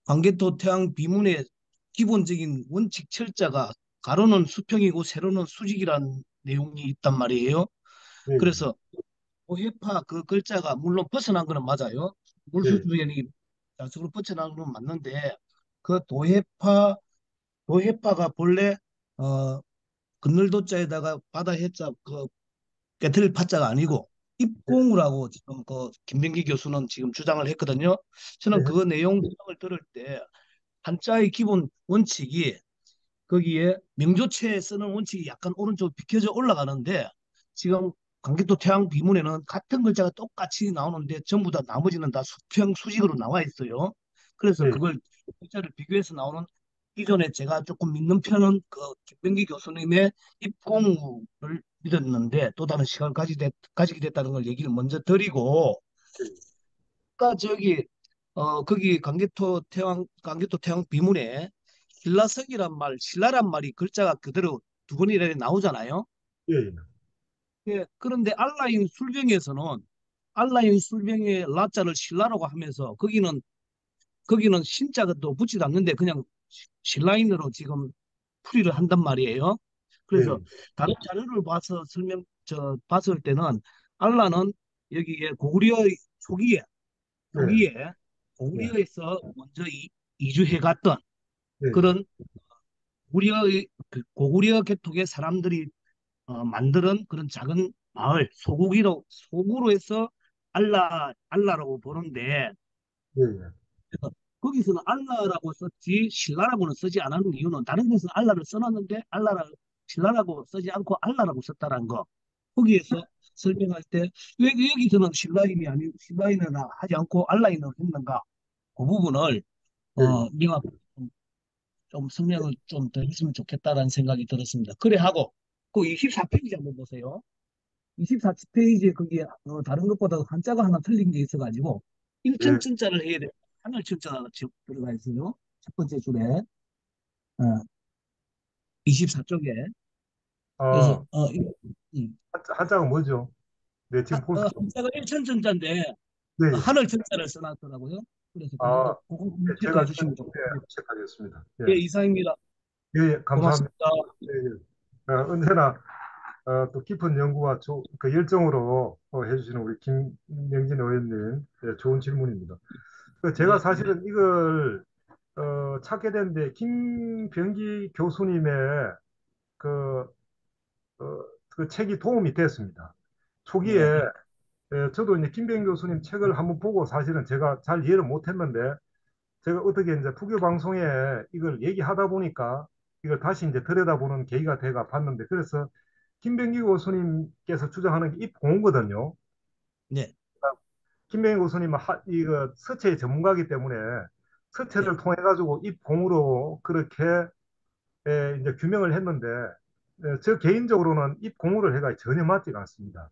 광개토 태양 비문의 기본적인 원칙 철자가 가로는 수평이고 세로는 수직이란 내용이 있단 말이에요. 예, 예, 그래서 도해파 그 글자가 물론 벗어난 거는 맞아요. 예, 물수주연이 자석으로 벗어난 건 맞는데 그 도해파가 본래 어 건널도자에다가 바다 해자 깨트릴 파자가 아니고 예, 입공이라고 지금 김병기 교수는 지금 주장을 했거든요. 예, 저는 그 내용 주장을 들을 때 한자의 기본 원칙이 거기에 명조체에 쓰는 원칙이 약간 오른쪽 비켜져 올라가는데 지금 강개토 태양 비문에는 같은 글자가 똑같이 나오는데 전부 다 나머지는 다 수평 수직으로 나와 있어요. 그래서 예, 그걸 글자를 비교해서 나오는 기존에 제가 조금 믿는 편은 김병기 교수님의 입공을 믿었는데 또 다른 시각을 가지게 됐다는 걸 얘기를 먼저 드리고 아까 거기 강개토 태양 비문에 신라란 말이 글자가 그대로 두 번이나 나오잖아요. 예, 예, 예, 그런데 알라인 술병의 라자를 신라라고 하면서 거기는 신자가 또 붙지도 않는데 그냥 신라인으로 지금 풀이를 한단 말이에요. 그래서 예, 다른 자료를 봐서 봤을 때는 알라는 여기에 고구려 초기에 예, 초기에 예, 고구려에서 먼저 이주해 갔던 예, 그런 고구려의 그 고구려 계통의 사람들이 만드는 그런 작은 마을 소구로 해서 알라라고 보는데 예, 예, 거기서는 알라라고 썼지 신라라고는 쓰지 않은 이유는 다른 데서는 알라를 써놨는데 신라라고 쓰지 않고 알라라고 썼다는 거. 거기에서 설명할 때 왜 여기서는 신라인을 하지 않고 알라인을 했는가? 그 부분을 예, 예. 명확 좀 설명을 좀 더 했으면 좋겠다라는 생각이 들었습니다. 그래 하고 그 24페이지 한번 보세요. 24페이지에 거기에 다른 것보다 한자가 하나 틀린 게 있어가지고 예. 일천천자를 해야 돼. 하늘천자가 들어가 있어요. 첫 번째 줄에 어, 24쪽에. 그래서 아, 음. 한자가 뭐죠? 네, 지금 볼 수, 한자가 일천천자인데 네, 예. 하늘천자를 써놨더라고요. 그래서 아, 그거 예, 체크해 제가 주시면 예, 좋겠습니다. 체크하겠습니다. 예, 예, 이상입니다. 예, 예, 감사합니다. 고맙습니다. 예, 예. 언제나 또 깊은 연구와 그 열정으로 해주시는 우리 김명진 의원님, 예, 좋은 질문입니다. 제가 네, 사실은 이걸 찾게 됐는데 김병기 교수님의 그, 어, 그 책이 도움이 됐습니다. 초기에 네, 저도 이제 김병기 교수님 책을 한번 보고 사실은 제가 잘 이해를 못했는데 제가 어떻게 이제 부교 방송에 이걸 얘기하다 보니까 이걸 다시 이제 들여다보는 계기가 돼가 봤는데 그래서 김병기 교수님께서 주장하는 게 입공거든요. 네, 김병기 교수님은 이거 서체의 전문가이기 때문에 네, 서체를 통해 가지고 입공으로 그렇게 이제 규명을 했는데 저 개인적으로는 입공으로 해가 전혀 맞지가 않습니다.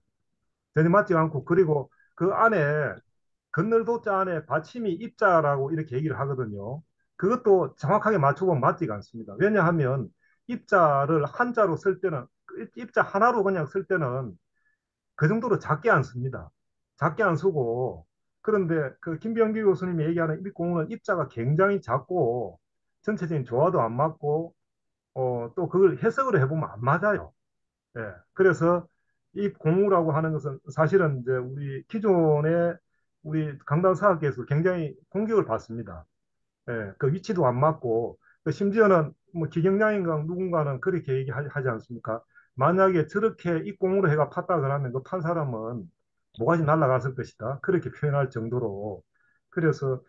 전혀 맞지가 않고 그리고 그 안에 건널도자 안에 받침이 입자라고 이렇게 얘기를 하거든요. 그것도 정확하게 맞춰보면 맞지가 않습니다. 왜냐하면 입자를 한자로 쓸 때는 입자 하나로 그냥 쓸 때는 그 정도로 작게 안 씁니다. 작게 안 쓰고 그런데 그 김병기 교수님이 얘기하는 입공은 입자가 굉장히 작고 전체적인 조화도 안 맞고 또 그걸 해석을 해보면 안 맞아요. 예. 그래서 이 공무라고 하는 것은 사실은 이제 우리 기존의 우리 강당사학계에서 굉장히 공격을 받습니다. 예. 그 위치도 안 맞고 그 심지어는 뭐 기경량인가 누군가는 그렇게 얘기하지 않습니까? 만약에 저렇게 이 공으로 해가 팠다 그러면 그 판 사람은 모가지 날아갔을 것이다. 그렇게 표현할 정도로 그래서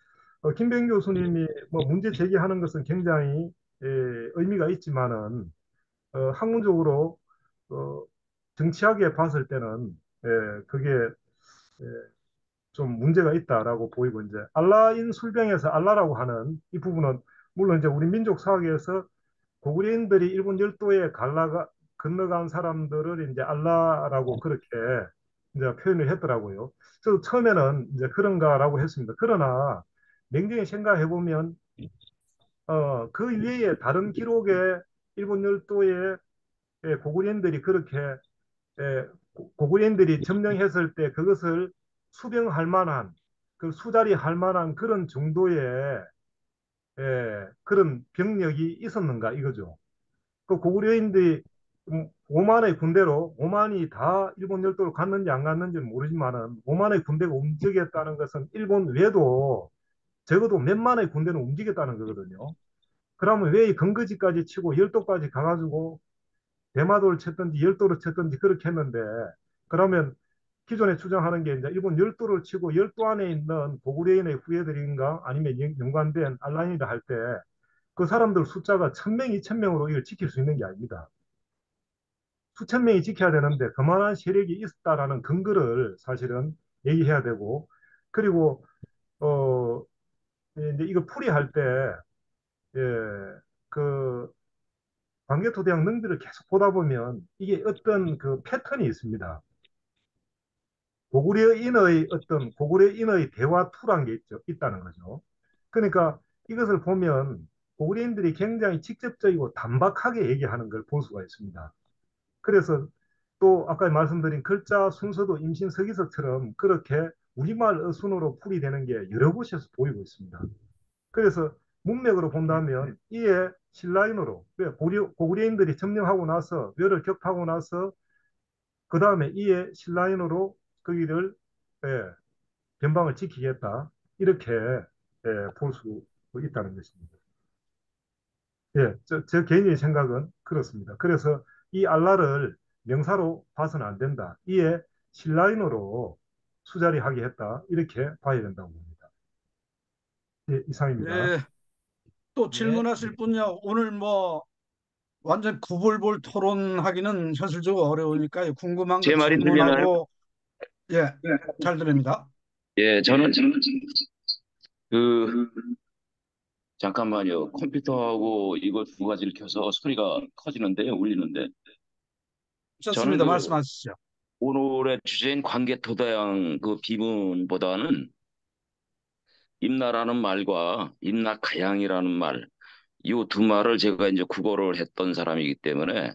김병 교수님이 뭐 문제 제기하는 것은 굉장히 의미가 있지만은 학문적으로 어, 정치하게 봤을 때는 그게 예, 좀 문제가 있다라고 보이고 이제 알라인 술병에서 알라라고 하는 이 부분은 물론 이제 우리 민족 사학에서 고구려인들이 일본 열도에 건너간 사람들을 이제 알라라고 그렇게 이제 표현을 했더라고요. 저도 처음에는 이제 그런가라고 했습니다. 그러나 냉정히 생각해 보면 그 위에 다른 기록에 일본 열도에 고구려인들이 그렇게 고구려인들이 점령했을 때 그것을 수병할 만한 그 수달이할 만한 그런 정도의 그런 병력이 있었는가 이거죠. 그 고구려인들이 5만의 군대로 5만이 다 일본 열도로 갔는지 안 갔는지는 모르지만은 5만의 군대가 움직였다는 것은 일본 외도 적어도 몇 만의 군대는 움직였다는 거거든요. 그러면 왜 이 근거지까지 치고 열도까지 가가지고 대마도를 쳤든지 열도를 쳤든지 그렇게 했는데 그러면 기존에 주장하는 게 이제 일본 열도를 치고 열도 안에 있는 고구려인의 후예들인가 아니면 연관된 알라인이라 할 때 그 사람들 숫자가 1,000명, 2,000명으로 이걸 지킬 수 있는 게 아닙니다. 수천 명이 지켜야 되는데 그만한 세력이 있었다라는 근거를 사실은 얘기해야 되고 그리고 어 이제 이거 풀이할 때 예, 그 광개토대왕 능비를 계속 보다 보면 이게 어떤 그 패턴이 있습니다. 고구려인의 어떤 고구려인의 대화 투란 게 있다는 거죠. 그러니까 이것을 보면 고구려인들이 굉장히 직접적이고 단박하게 얘기하는 걸 볼 수가 있습니다. 그래서 또 아까 말씀드린 글자 순서도 임신서기서처럼 그렇게 우리말 어순으로 풀이되는 게 여러 곳에서 보이고 있습니다. 그래서 문맥으로 본다면 이에 신라인으로 고구려인들이 점령하고 나서 묘를 격파하고 나서 그 다음에 이에 신라인으로 거기를 예, 변방을 지키겠다. 이렇게 볼 수 있다는 것입니다. 예, 제 개인의 생각은 그렇습니다. 그래서 이 알라를 명사로 봐서는 안 된다. 이에 실라인어로 수자리하게 했다. 이렇게 봐야 된다고 봅니다. 예, 이상입니다. 예, 또 네. 질문하실 분요. 오늘 뭐 완전 구불볼 토론하기는 현실적으로 어려우니까요. 궁금한 거 제 말이 들리나요? 질문하고, 예, 잘 들립니다. 예, 저는 그 잠깐만요. 컴퓨터하고 이걸 두 가지를 켜서 소리가 커지는데요, 울리는데. 저는 좋습니다. 말씀하시죠. 오늘의 주제인 관계토대양 그 비문보다는 임나라는 말과 임나가양이라는 말, 이 두 말을 제가 이제 국어를 했던 사람이기 때문에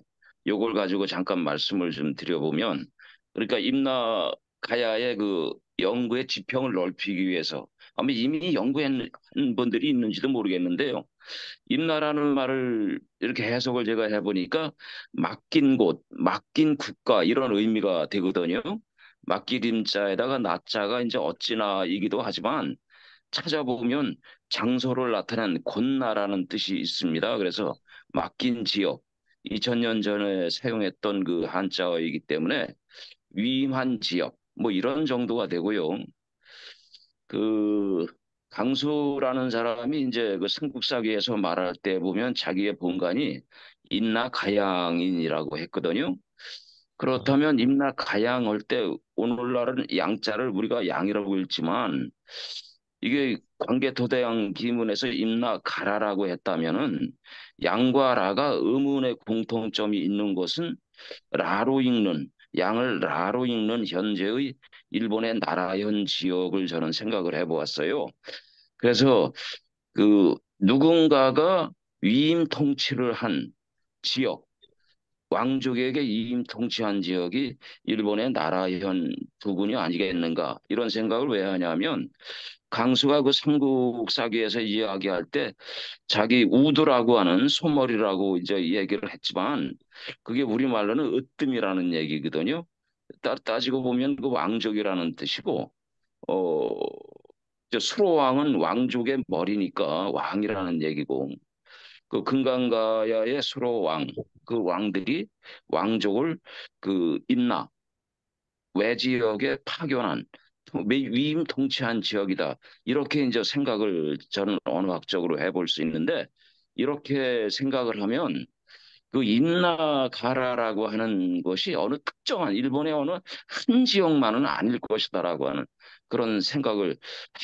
요걸 가지고 잠깐 말씀을 좀 드려보면, 그러니까 임나가야의 그 연구의 지평을 넓히기 위해서 아마 이미 연구한 분들이 있는지도 모르겠는데요. 임나라는 말을 이렇게 해석을 제가 해보니까 맡긴 곳, 맡긴 국가 이런 의미가 되거든요. 맡길 임자에다가 나자가 이제 어찌나이기도 하지만 찾아보면 장소를 나타낸 곳나라는 뜻이 있습니다. 그래서 맡긴 지역, 2000년 전에 사용했던 그 한자어이기 때문에 위임한 지역, 뭐 이런 정도가 되고요. 그 강수라는 사람이 이제 그 삼국사기에서 말할 때 보면 자기의 본관이 임나가양인이라고 했거든요. 그렇다면 임나가양 할 때 오늘날은 양자를 우리가 양이라고 읽지만 이게 관계토대양 기문에서 임나가라라고 했다면은 양과 라가 의문의 공통점이 있는 것은 라로 읽는 양을 라로 읽는 현재의 일본의 나라현 지역을 저는 생각을 해보았어요. 그래서 그 누군가가 위임 통치를 한 지역, 왕족에게 위임 통치한 지역이 일본의 나라현 부근이 아니겠는가 이런 생각을 왜 하냐면 강수가 그 삼국사기에서 이야기할 때 자기 우두라고 하는 소머리라고 이제 얘기를 했지만 그게 우리말로는 으뜸이라는 얘기거든요. 따지고 보면 그 왕족이라는 뜻이고 어, 저 수로왕은 왕족의 머리니까 왕이라는 얘기고 그 금강가야의 수로왕 그 왕들이 왕족을 그 임나 외지역에 파견한 위임 통치한 지역이다. 이렇게 이제 생각을 저는 언어학적으로 해볼 수 있는데 이렇게 생각을 하면 그 임나가라라고 하는 것이 어느 특정한 일본의 어느 한 지역만은 아닐 것이다라고 하는 그런 생각을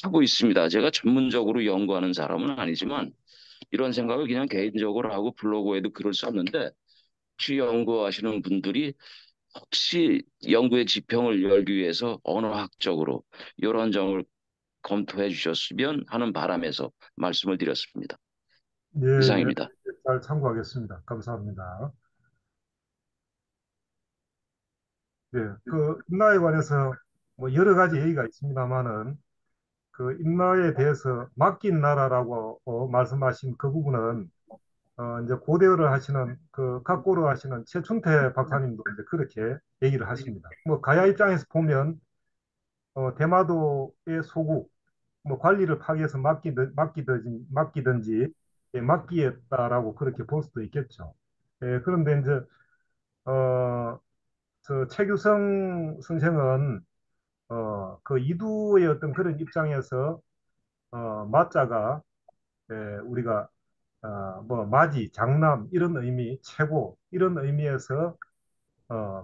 하고 있습니다. 제가 전문적으로 연구하는 사람은 아니지만 이런 생각을 그냥 개인적으로 하고 블로그에도 글을 썼는데 혹시 연구하시는 분들이 혹시 연구의 지평을 열기 위해서 언어학적으로 이런 점을 검토해 주셨으면 하는 바람에서 말씀을 드렸습니다. 예, 예, 이상입니다. 잘 참고하겠습니다. 감사합니다. 예, 그 임나에 관해서 뭐 여러 가지 얘기가 있습니다만은 그 임나에 대해서 맡긴 나라라고 말씀하신 그 부분은 이제 고대어를 하시는 그 각고를 하시는 최춘태 박사님도 이제 그렇게 얘기를 하십니다. 뭐 가야 입장에서 보면 대마도의 소국 뭐 관리를 파기해서 맡기든지 예, 맡기했다라고 그렇게 볼 수도 있겠죠. 예, 그런데 이제 저 최규성 선생은 그 이두의 어떤 그런 입장에서 마자가 예, 우리가 뭐 맞이, 장남 이런 의미, 최고 이런 의미에서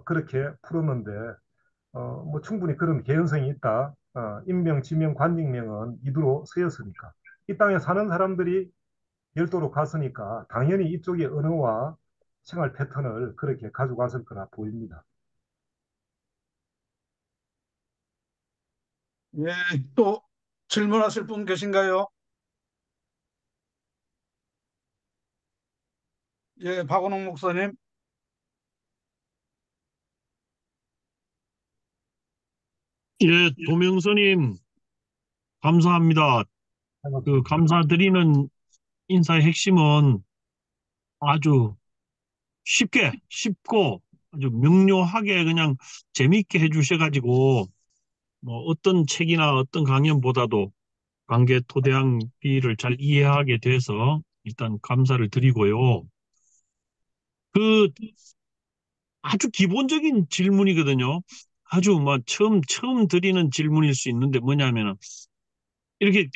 그렇게 풀었는데 뭐 충분히 그런 개연성이 있다. 인명, 지명, 관직명은 이두로 쓰였으니까 이 땅에 사는 사람들이 열도로 갔으니까 당연히 이쪽의 언어와 생활 패턴을 그렇게 가져갔을 거라 보입니다. 예, 또 질문하실 분 계신가요? 예, 박원홍 목사님. 예, 도명선님, 감사합니다. 그 감사드리는 인사의 핵심은 아주 쉽고 아주 명료하게 그냥 재미있게 해주셔가지고, 뭐 어떤 책이나 어떤 강연보다도 관계토대항비를 잘 이해하게 돼서 일단 감사를 드리고요. 그 아주 기본적인 질문이거든요. 아주 뭐 처음 드리는 질문일 수 있는데 뭐냐면은 이렇게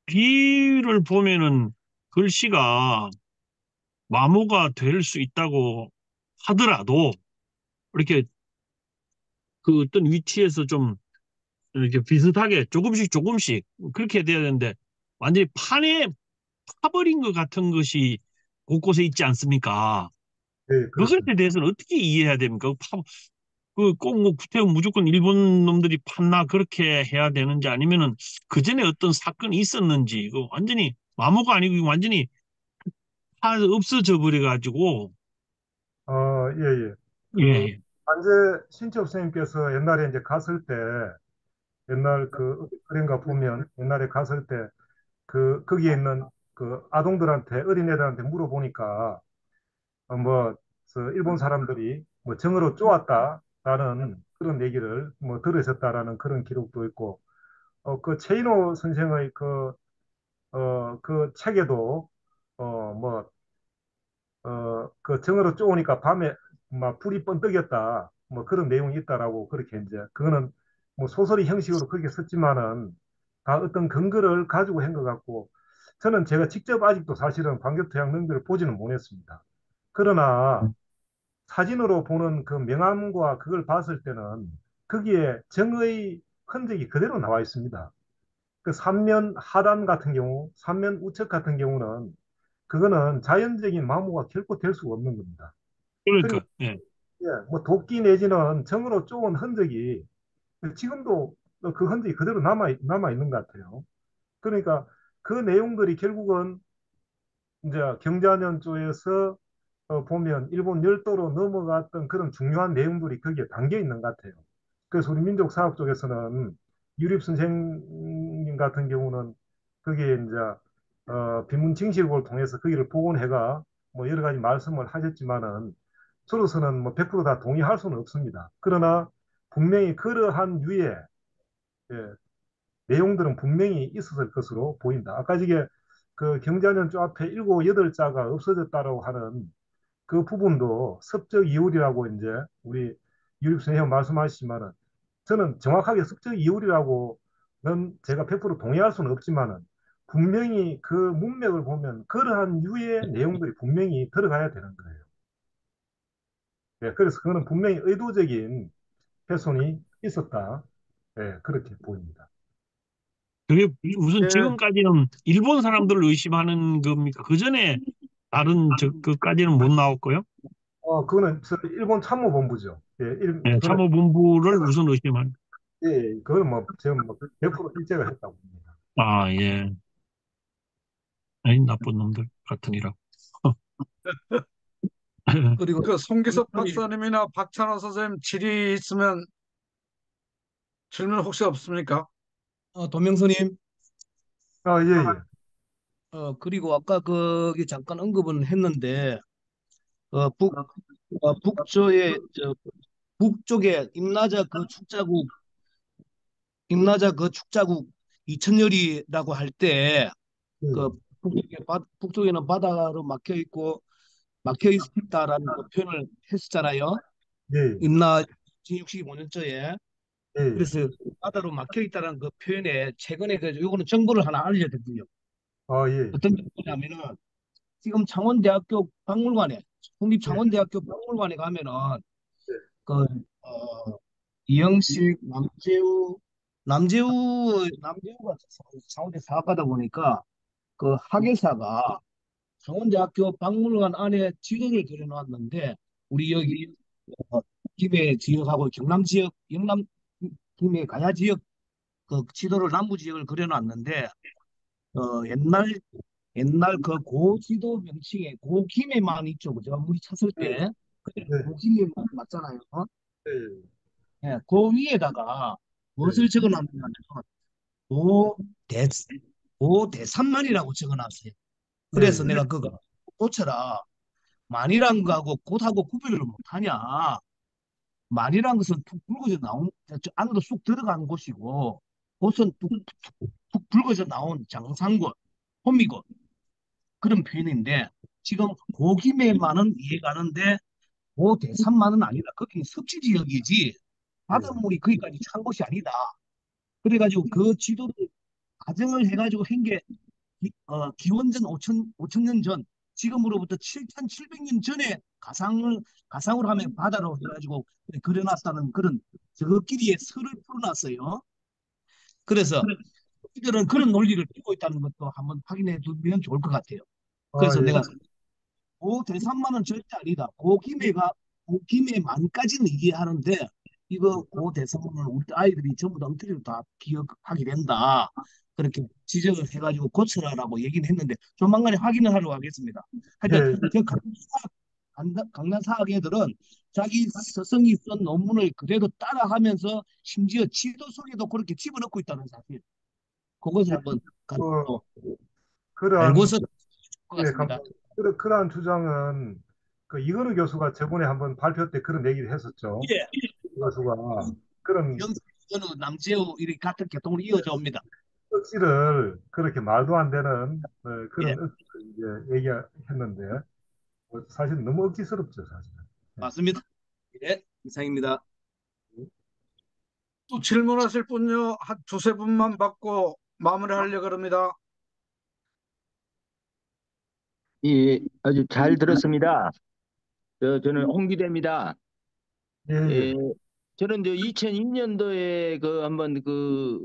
비를 보면은 글씨가 마모가 될 수 있다고 하더라도 이렇게 그 어떤 위치에서 좀 이렇게 비슷하게 조금씩 그렇게 돼야 되는데 완전히 판에 파버린 것 같은 것이 곳곳에 있지 않습니까? 네, 그것에 그렇습니다. 대해서는 어떻게 이해해야 됩니까? 그꼭뭐 구태여 무조건 일본 놈들이 팠나 그렇게 해야 되는지 아니면은 그 전에 어떤 사건이 있었는지 이거 완전히 마모가 아니고 이거 완전히 다 없어져 버려 가지고 예, 예. 예, 그 예. 한재 신첩 선생님께서 옛날에 이제 갔을 때 옛날 그 그런가 보면 옛날에 갔을 때 거기에 있는 그 아동들한테 어린애들한테 물어보니까 뭐 일본 사람들이 뭐 정으로 쪼았다라는 그런 얘기를 뭐 들으셨다라는 그런 기록도 있고 그 최인호 선생의 그 책에도 뭐 그 정으로 쪼으니까 밤에 막 불이 번뜩였다. 뭐 그런 내용이 있다라고 그렇게 이제 그거는 뭐 소설의 형식으로 그렇게 썼지만은 다 어떤 근거를 가지고 한 것 같고 저는 제가 직접 아직도 사실은 광개토양 능비를 보지는 못했습니다. 그러나 사진으로 보는 그 명암과 그걸 봤을 때는 거기에 정의 흔적이 그대로 나와 있습니다. 그 삼면 하단 같은 경우, 삼면 우측 같은 경우는 그거는 자연적인 마모가 결코 될 수가 없는 겁니다. 그리고 그러니까 예. 예, 뭐 도끼 내지는 정으로 쪼은 흔적이 지금도 그 흔적이 그대로 남아 있는 것 같아요. 그러니까 그 내용들이 결국은 이제 경자년 쪽에서 보면 일본 열도로 넘어갔던 그런 중요한 내용들이 거기에 담겨 있는 것 같아요. 그래서 우리 민족사학 쪽에서는 유립 선생님 같은 경우는 거기에 이제 비문징식을 통해서 거기를 복원해가 뭐 여러 가지 말씀을 하셨지만은 저로서는 뭐 100%다 동의할 수는 없습니다. 그러나 분명히 그러한 유의 예, 내용들은 분명히 있었을 것으로 보인다. 아까 이게 그 경자년 쪽 앞에 일곱 여덟 자가 없어졌다라고 하는 그 부분도 습적 이율이라고 이제 우리 유립 선생님 말씀하시지만은 저는 정확하게 습적 이율이라고는 제가 100% 동의할 수는 없지만은 분명히 그 문맥을 보면 그러한 유의 내용들이 분명히 들어가야 되는 거예요. 예, 그래서 그거는 분명히 의도적인 훼손이 있었다. 예, 그렇게 보입니다. 그게 무슨 예, 지금까지는 일본 사람들을 의심하는 겁니까? 그 전에 다른 그까지는 못 나왔고요. 그거는 일본 참모본부죠. 예, 예, 그거는 참모본부를 우선 의심한. 예, 그거는 뭐 지금 뭐 100% 일제가 했다고 봅니다. 아, 예. 아이, 나쁜 놈들 같으니라. 그리고 그 송기석 선생님, 박사님이나 박찬호 선생님 질의 있으면 질문 혹시 없습니까? 도명선님, 예, 예. 그리고 아까 거기 잠깐 언급은 했는데, 북조의, 북쪽에 임나자 그 축자국 이천열이라고 할 때, 그 예, 북쪽에는 바다로 막혀 있다라는 그 표현을 했었잖아요. 예, 임나 1965년도에. 예. 그래서 바다로 막혀 있다는 그 표현에 최근에 요거는 정보를 하나 알려드릴게요. 예, 어떤 게 뭐냐면은 지금 창원대학교 박물관에 예, 국립창원대학교 박물관에 가면은 그 이영식 남재우가 창원대 사학하다 보니까 그 학예사가 창원대학교 박물관 안에 지도를 그려놨는데 우리 여기 김해 지역하고 경남 지역 영남 김해 가야 지역 그 지도를 남부 지역을 그려놨는데 옛날 그 고지도 명칭에 고김에만 있죠, 그죠? 우리 찾을 예, 때 예, 고김에 맞잖아요. 예, 예, 그 위에다가 예, 무엇을 적어놨냐면 고대 고대산만이라고 적어놨어요. 예, 그래서 예, 내가 그거 고쳐라. 만이란 거하고 곧하고 구별을 못하냐? 만이란 것은 툭 붉어져 나온 저 안으로 쑥 들어간 곳이고 곧은 뚝 푹 붉어져 나온 장상권, 호미곶 그런 표현인데 지금 고김에만은 이해가는데 고대산만은 아니다. 거기 섭지 지역이지 예. 바닷물이 거기까지 찬 곳이 아니다. 그래가지고 그 지도를 가정을 해가지고 한 게 기원전 5천 년 전, 지금으로부터 7,700년 전에 가상으로 하면 바다로 해가지고 그려놨다는 그런 저것끼리의 설을 풀어놨어요. 그래서 이들은 그런 논리를 띠고 있다는 것도 한번 확인해 두면 좋을 것 같아요. 아, 그래서 예. 내가 고대산만은 절대 아니다. 고김해만까지는 이해하는데 이거 고대산만은 우리 아이들이 전부 다 엉터리로 다 기억하게 된다. 그렇게 지적을 해가지고 고쳐라라고 얘기는 했는데 조만간에 확인을 하러 가겠습니다. 하여튼 예. 저 강남사학 애들은 자기 스승이 쓴 논문을 그대로 따라하면서 심지어 지도 속에도 그렇게 집어넣고 있다는 사실. 그것을 한번 그, 또 그러한, 알고서 것 예, 같습니다. 그러한 주장은 그 이건우 교수가 저번에 한번 발표 때 그런 얘기를 했었죠. 예, 이 교수가 그런 영어는 남재우 이렇게 같은 계통으로 이어져 옵니다. 억지를 그렇게 말도 안 되는 예, 그런 억지를 이제 얘기했는데 사실 너무 억지스럽죠, 사실은. 예. 맞습니다. 예, 이상입니다. 또 질문하실 분요, 한 두세 분만 받고 마무리하려고 합니다. 예, 아주 잘 들었습니다. 저는 홍기대입니다. 예, 예. 예, 저는 2002년도에 한번 그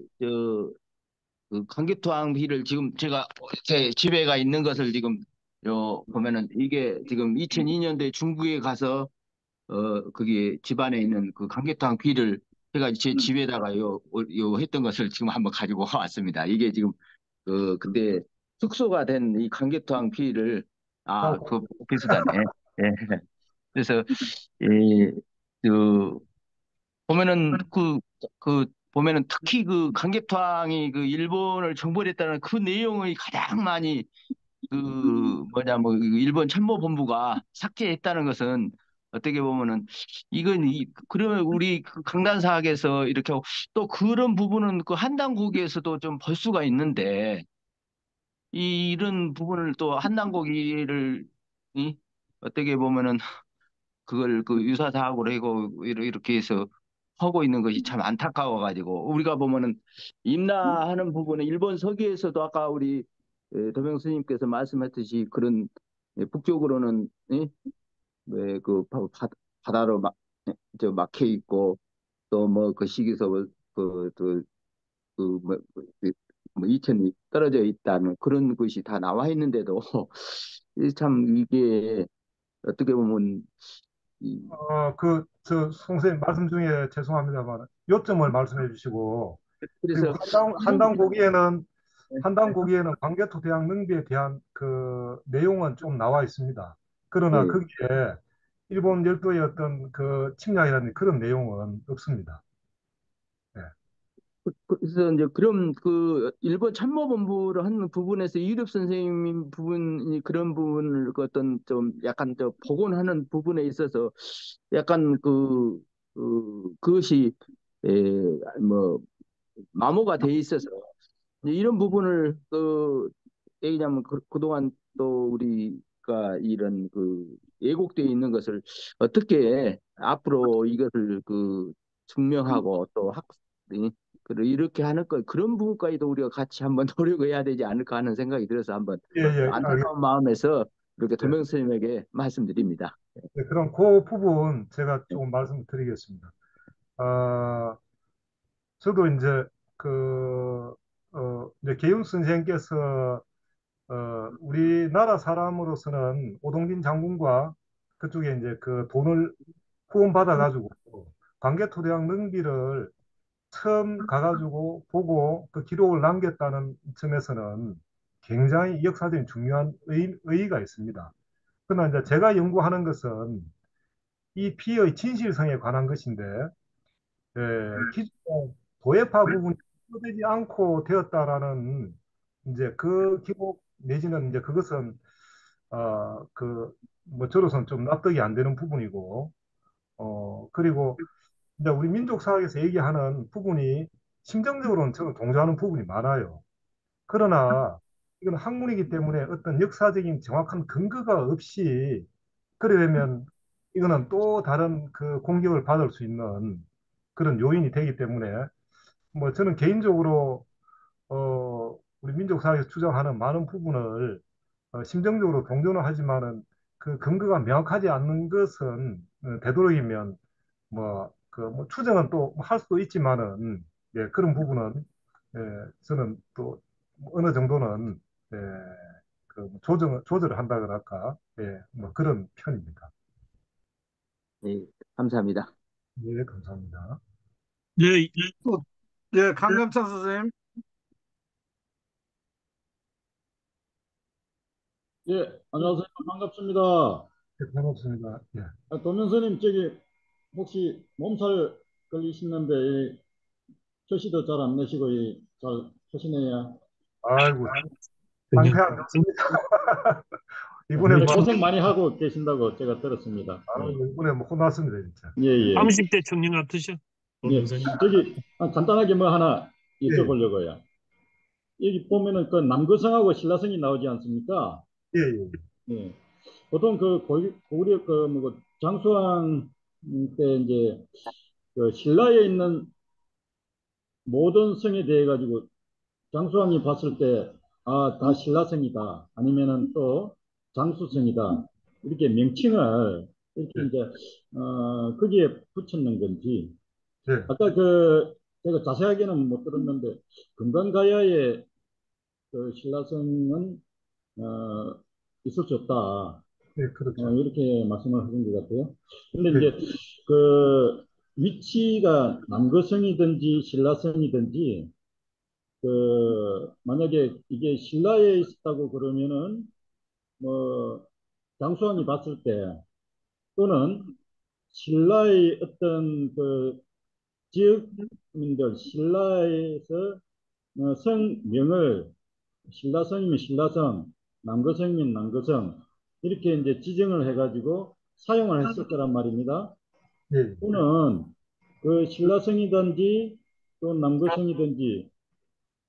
강개토항비를 지금 제가 제 집에가 있는 것을 지금 보면은 이게 지금 2002년도에 중국에 가서 거기 집안에 있는 그 강개토항비를 제가 제 집에다가 했던 것을 지금 한번 가지고 왔습니다. 이게 지금 그때 숙소가 된 이 강개토항비를 아, 그 비슷하네. 예. 그래서 이 그 보면은 보면은 특히 그 강개토항이 그 일본을 정벌했다는 그 내용의 가장 많이 그 뭐냐 뭐 일본 참모본부가 삭제했다는 것은 어떻게 보면은 이건 그러면 우리 그 강단사학에서 이렇게 하고 또 그런 부분은 그 한당고기에서도 좀 볼 수가 있는데 이런 부분을 또 한당고기를 어떻게 보면은 그걸 그 유사사학으로 하고 이렇게 해서 하고 있는 것이 참 안타까워가지고 우리가 보면은 임나하는 부분에 일본 서기에서도 아까 우리 도명 스님께서 말씀했듯이 그런 북쪽으로는 왜그 바다로 저 막혀 있고 또 뭐 그 시기서 그뭐 이천이 떨어져 있다는 그런 것이 다 나와 있는데도 참 이게 어떻게 보면 이, 저 선생님 말씀 중에 죄송합니다만 요점을 말씀해 주시고 그리고 그래서 한당 고기에는 광개토 대왕 능비에 대한 그 내용은 좀 나와 있습니다. 그러나 예, 거기에 일본 열도의 어떤 그 침략이라는 그런 내용은 없습니다. 네. 그래서 이제 그럼 그 일본 참모본부를 하는 부분에서 이유럽 선생님 부분이 그런 부분을 그 어떤 좀 약간 저 복원하는 부분에 있어서 약간 그것이 뭐 마모가 돼 있어서 이제 이런 부분을 얘기냐면 그동안 또 우리가 이런 왜곡되어 있는 것을 어떻게 앞으로 이것을 증명하고 또 이렇게 하는 것 그런 부분까지도 우리가 같이 한번 노력해야 되지 않을까 하는 생각이 들어서 한번 예, 예, 안타까운 마음에서 이렇게 알겠습니다. 도명 스님에게 말씀드립니다. 네, 그럼 그 부분 제가 조금 말씀드리겠습니다. 아, 저도 이제 이제 계윤 선생께서 우리나라 사람으로서는 오동진 장군과 그쪽에 이제 그 돈을 후원받아 가지고 광개토대왕 능비를 처음 가가지고 보고 그 기록을 남겼다는 점에서는 굉장히 역사적인 중요한 의의가 있습니다. 그러나 이제 제가 연구하는 것은 이 피의 진실성에 관한 것인데, 기존의 도예파 부분이 되지 않고 되었다라는 이제 그 기록 내지는 이제 그것은 뭐 저로서는 좀 납득이 안 되는 부분이고, 그리고 이제 우리 민족사학에서 얘기하는 부분이 심정적으로는 저는 동조하는 부분이 많아요. 그러나 이건 학문이기 때문에 어떤 역사적인 정확한 근거가 없이 그래 되면 이거는 또 다른 그 공격을 받을 수 있는 그런 요인이 되기 때문에 뭐 저는 개인적으로 우리 민족사회에서 주장하는 많은 부분을 심정적으로 동조는 하지만은 그 근거가 명확하지 않는 것은 되도록이면 뭐 추정은 또 할 수도 있지만은 예, 그런 부분은 예, 저는 또 어느 정도는 예, 조절을 한다 그럴까 예, 뭐 그런 편입니다. 네, 감사합니다. 예, 감사합니다. 네, 또, 예, 강병찬 선생님. 예, 안녕하세요. 반갑습니다. 예, 고맙습니다. 예. 도면서님, 혹시 몸살 걸리시는데, 표시도 잘 안 내시고, 잘 하시네요. 아이고 그냥 상태 안 좋습니다. 이번에 뭐 고생 많이 하고 계신다고 제가 들었습니다. 이번에 뭐 혼났습니다 진짜. 예, 예. 30대 청년 같으셔. 예. 간단하게 뭐 하나 예, 여쭤보려고요. 여기 보면은 그 남거성하고 신라성이 나오지 않습니까? 예, 예. 예. 보통 고구려 뭐 장수왕 때 이제 그 신라에 있는 모든 성에 대해 가지고 장수왕이 봤을 때, 아, 다 신라성이다. 아니면은 또 장수성이다. 이렇게 명칭을 이렇게 예, 이제, 거기에 붙였는 건지. 예, 아까 제가 자세하게는 못 들었는데, 금강가야에 그 신라성은, 어, 있을 수 없다. 예, 그렇죠. 이렇게 말씀을 하신 것 같아요. 근데 예, 이제 그 위치가 남거성이든지 신라성이든지 만약에 이게 신라에 있었다고 그러면은 뭐 장수왕이 봤을 때 또는 신라의 어떤 그 지역민들 신라에서 성명을 신라성이면 신라성, 남거성이면 남거성 이렇게 이제 지정을 해가지고 사용을 했을 거란 말입니다. 예, 또는 그 신라성이든지 또 남거성이든지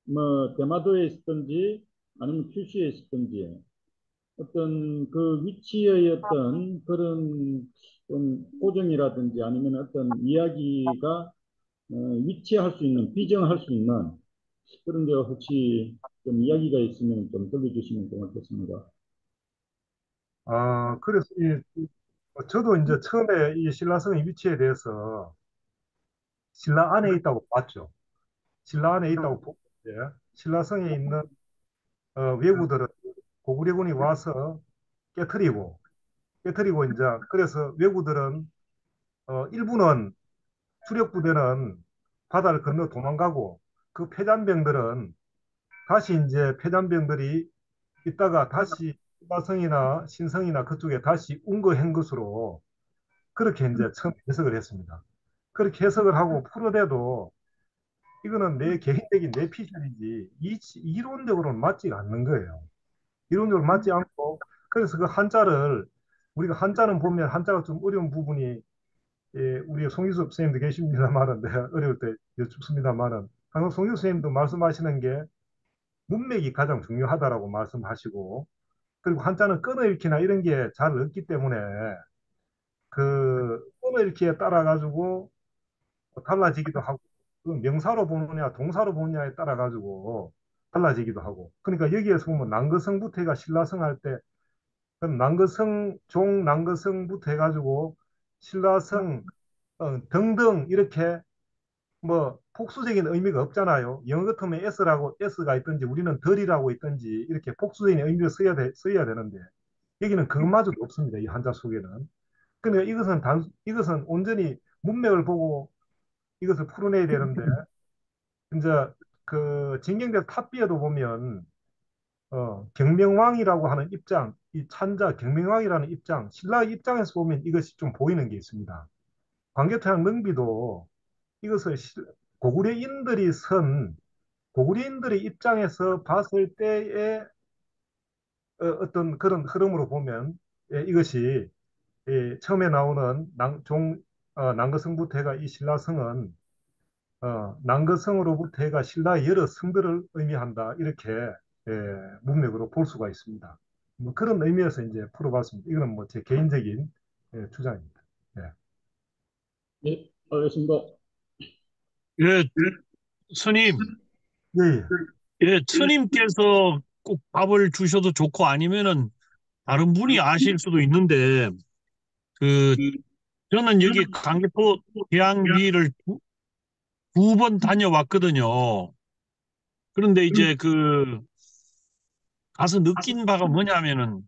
뭐 대마도에 있었든지 아니면 큐슈에 있었든지 어떤 그 위치의 어떤 그런 좀 고정이라든지 아니면 어떤 이야기가 위치할 수 있는 비정할 수 있는 그런 게 혹시 좀 이야기가 있으면 좀 들려주시면 고맙겠습니다. 그래서 저도 이제 처음에 이 신라성의 위치에 대해서 신라 안에 있다고 봤죠. 신라 안에 있다고 보고 이제 신라성에 있는 왜구들은 고구려군이 와서 깨트리고 깨트리고 이제 그래서 왜구들은 일부는 주력 부대는 바다를 건너 도망가고 그 패잔병들은 다시 이제 패잔병들이 있다가 다시 신라성이나 신성이나 그쪽에 다시 운거한 것으로 그렇게 이제 처음 해석을 했습니다. 그렇게 해석을 하고 풀어대도 이거는 내 개인적인 내 피셜이지 이론적으로는 맞지 않는 거예요. 이론적으로 맞지 않고 그래서 그 한자를 우리가 한자는 보면 한자가 좀 어려운 부분이 우리 송유섭 선생님도 계십니다만은 내가 어려울 때 여쭙습니다만은 항상 송유섭 선생님도 말씀하시는 게 문맥이 가장 중요하다라고 말씀하시고 그리고 한자는 끊어읽기나 이런 게 잘 없기 때문에 그 끊어읽기에 따라 가지고 달라지기도 하고 그 명사로 보느냐 동사로 보느냐에 따라 가지고 달라지기도 하고 그러니까 여기에서 보면 난거성부터 가 신라성 할 때 그럼 난거성 종난거성부터 해가지고 신라성 등등 이렇게 뭐 복수적인 의미가 없잖아요. 영어 같으면 s라고 s가 있든지 우리는 덜이라고 있든지 이렇게 복수적인 의미를 써야 되는데 여기는 그것마저도 없습니다. 이 한자 속에는. 그러니까 이것은 온전히 문맥을 보고 이것을 풀어내야 되는데 이제 그 진경대 탑비에도 보면 경명왕이라고 하는 입장, 이 찬자 경명왕이라는 입장, 신라의 입장에서 보면 이것이 좀 보이는 게 있습니다. 광개토양 능비도 이것을 고구려인들이 고구려인들의 입장에서 봤을 때의 어떤 그런 흐름으로 보면 이것이 처음에 나오는 난거성부터가 이 신라성은 난거성으로부터 해가 신라의 여러 성들을 의미한다. 이렇게 문맥으로 볼 수가 있습니다. 뭐 그런 의미에서 이제 풀어봤습니다. 이거는 뭐 제 개인적인 주장입니다. 예. 네, 알겠습니다. 예, 스님, 예, 예. 예, 스님께서 꼭 답을 주셔도 좋고 아니면은 다른 분이 아실 수도 있는데 그 저는 여기 강개토 대항비를 두 번 다녀왔거든요. 그런데 이제 그 가서 느낀 바가 뭐냐면은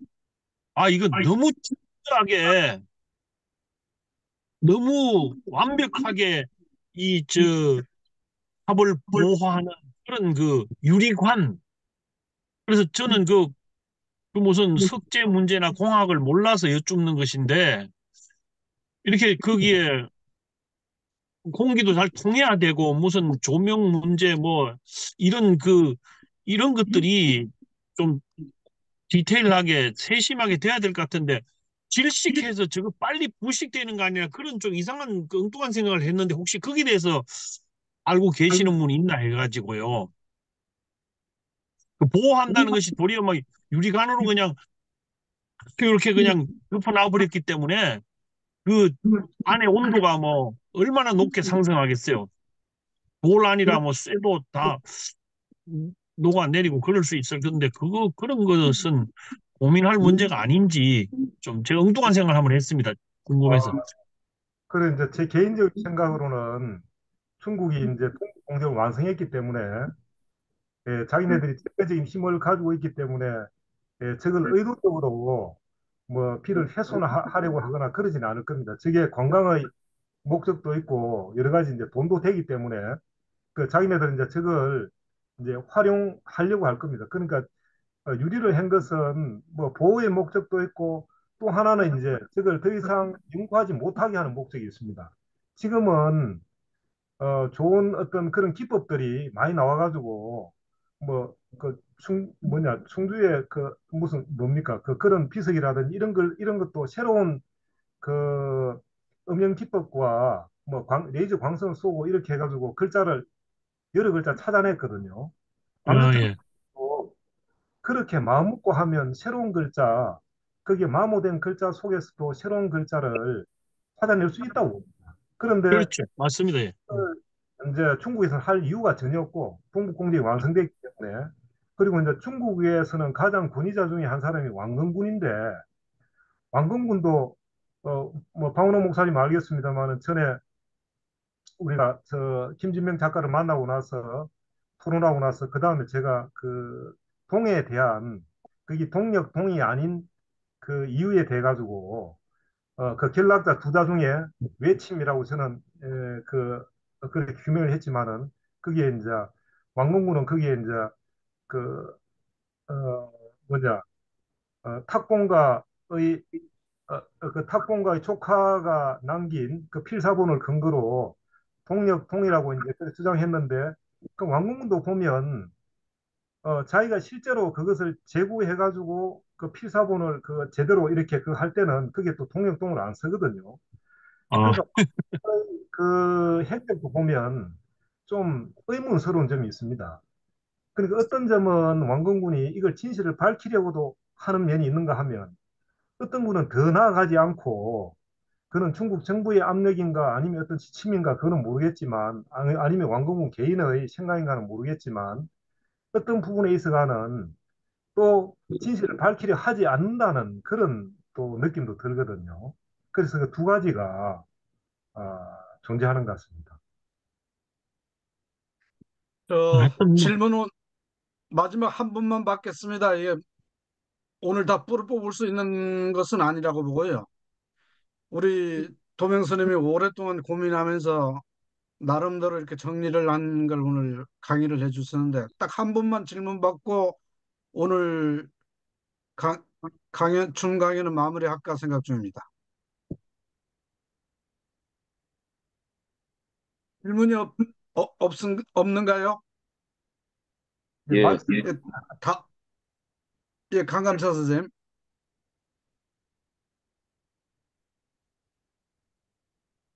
아 이거 너무 친절하게 너무 완벽하게 이 저 합을 보호하는 그런 그 유리관. 그래서 저는 그 무슨 석재 문제나 공학을 몰라서 여쭙는 것인데 이렇게 거기에 공기도 잘 통해야 되고 무슨 조명 문제 뭐 이런 이런 것들이 좀 디테일하게 세심하게 돼야 될 것 같은데 질식해서 저거 빨리 부식되는 거 아니라 그런 좀 이상한 그 엉뚱한 생각을 했는데 혹시 거기에 대해서 알고 계시는 분이 있나 해가지고요. 그 보호한다는 것이 도리어 막 유리관으로 그냥 이렇게 그냥 덮어놔 버렸기 때문에 그 안에 온도가 뭐 얼마나 높게 상승하겠어요. 돌 아니라 뭐 쇠도 다 녹아내리고 그럴 수 있을 건데 그런 것은 고민할 문제가 아닌지 좀 제가 엉뚱한 생각을 한번 했습니다. 궁금해서. 그래 이제 제 개인적인 생각으로는 중국이 이제 통일 공정을 완성했기 때문에 자기네들이 절대적인 힘을 가지고 있기 때문에 저걸 의도적으로 뭐 비를 훼손하려고 하거나 그러지는 않을 겁니다. 저게 관광의 목적도 있고 여러 가지 이제 돈도 되기 때문에 그 자기네들은 이제 저걸 이제 활용하려고 할 겁니다. 그러니까 유리를 한 것은 뭐 보호의 목적도 있고 또 하나는 이제 저걸 더 이상 연구하지 못하게 하는 목적이 있습니다. 지금은 좋은 어떤 그런 기법들이 많이 나와가지고 뭐 그 뭐냐 충주에 그 무슨 뭡니까 그런 비석이라든지 이런 것도 새로운 그 음영 기법과 뭐 레이저 광선을 쏘고 이렇게 해가지고 글자를 여러 글자 찾아냈거든요. 아, 광개토도 예. 그렇게 마음 먹고 하면 새로운 글자, 그게 마모된 글자 속에서도 새로운 글자를 찾아낼 수 있다고. 그런데 그렇죠. 맞습니다. 예. 이제 중국에서는 할 이유가 전혀 없고 북북 공정이 완성됐기 때문에 그리고 이제 중국에서는 가장 권위자 중에 한 사람이 왕건군인데 왕건군도 뭐 박원호 목사님 알겠습니다만은 전에 우리가 저 김진명 작가를 만나고 나서 토론하고 나서 그 다음에 제가 그 동해에 대한 그게 동력 동이 아닌 그 이유에 대해 가지고 그 결락자 두 자 중에 외침이라고 저는 그렇게 규명을 했지만은 그게 이제 왕건군은 그게 이제 그 뭐냐 탁봉가의 그 탁봉가의 조카가 남긴 그 필사본을 근거로 동력 동이라고 이제 그렇게 주장했는데 그 왕건군도 보면 자기가 실제로 그것을 제구해가지고 그 필사본을 그 제대로 이렇게 그 할 때는 그게 또 동력동을 안 쓰거든요. 아, 그러니까 그 행적도 보면 좀 의문스러운 점이 있습니다. 그러니까 어떤 점은 왕건군이 이걸 진실을 밝히려고도 하는 면이 있는가 하면 어떤 분은 더 나아가지 않고 그는 중국 정부의 압력인가 아니면 어떤 지침인가 그거는 모르겠지만 아니면 왕건군 개인의 생각인가는 모르겠지만 어떤 부분에 있어가는 또 진실을 밝히려 하지 않는다는 그런 또 느낌도 들거든요. 그래서 그 두 가지가 존재하는 것 같습니다. 하여튼 뭐, 질문은 마지막 한 분만 받겠습니다. 이게 오늘 다 뿔을 뽑을 수 있는 것은 아니라고 보고요. 우리 도명스님이 오랫동안 고민하면서 나름대로 이렇게 정리를 한 걸 오늘 강의를 해주셨는데 딱 한 분만 질문 받고 오늘 강, 춘 강의는 마무리할까 생각 중입니다. 질문이 없는가요? 예, 예, 다, 예, 강감찬 선생님.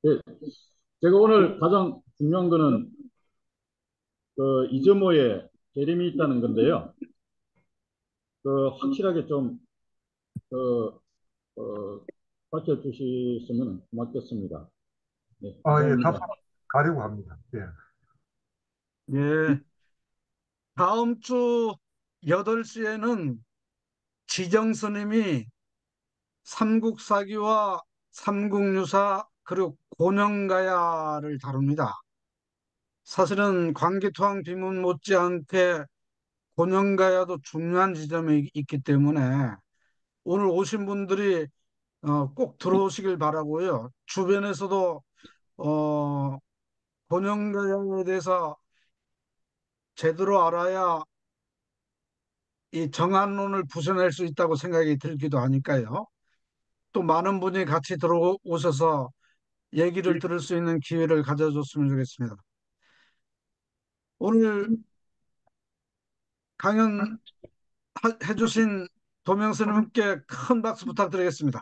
예, 제가 오늘 가장 중요한 거는 그 이점호에 계름이 있다는 건데요. 그 확실하게 좀 그, 밝혀주시면 고맙겠습니다. 네, 예, 감사합니다. 답변 가려고 합니다. 예. 예. 다음 주 8시에는 지정 스님이 삼국사기와 삼국유사 그리고 곤영가야를 다룹니다. 사실은 관계토항 비문 못지않게 곤영가야도 중요한 지점이 있기 때문에 오늘 오신 분들이 꼭 들어오시길 바라고요. 주변에서도 어, 곤영가야에 대해서 제대로 알아야 이 정안론을 부숴낼 수 있다고 생각이 들기도 하니까요. 또 많은 분이 같이 들어오셔서 얘기를 들을 수 있는 기회를 가져줬으면 좋겠습니다. 오늘 강연 해주신 도명스님께 큰 박수 부탁드리겠습니다.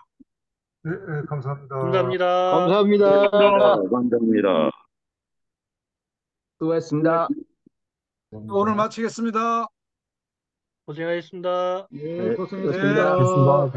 네, 예, 감사합니다. 감사합니다. 감사합니다. 감사합니다. 수고하셨습니다. 오늘 마치겠습니다. 고생하셨습니다. 예, 네. 고생했습니다.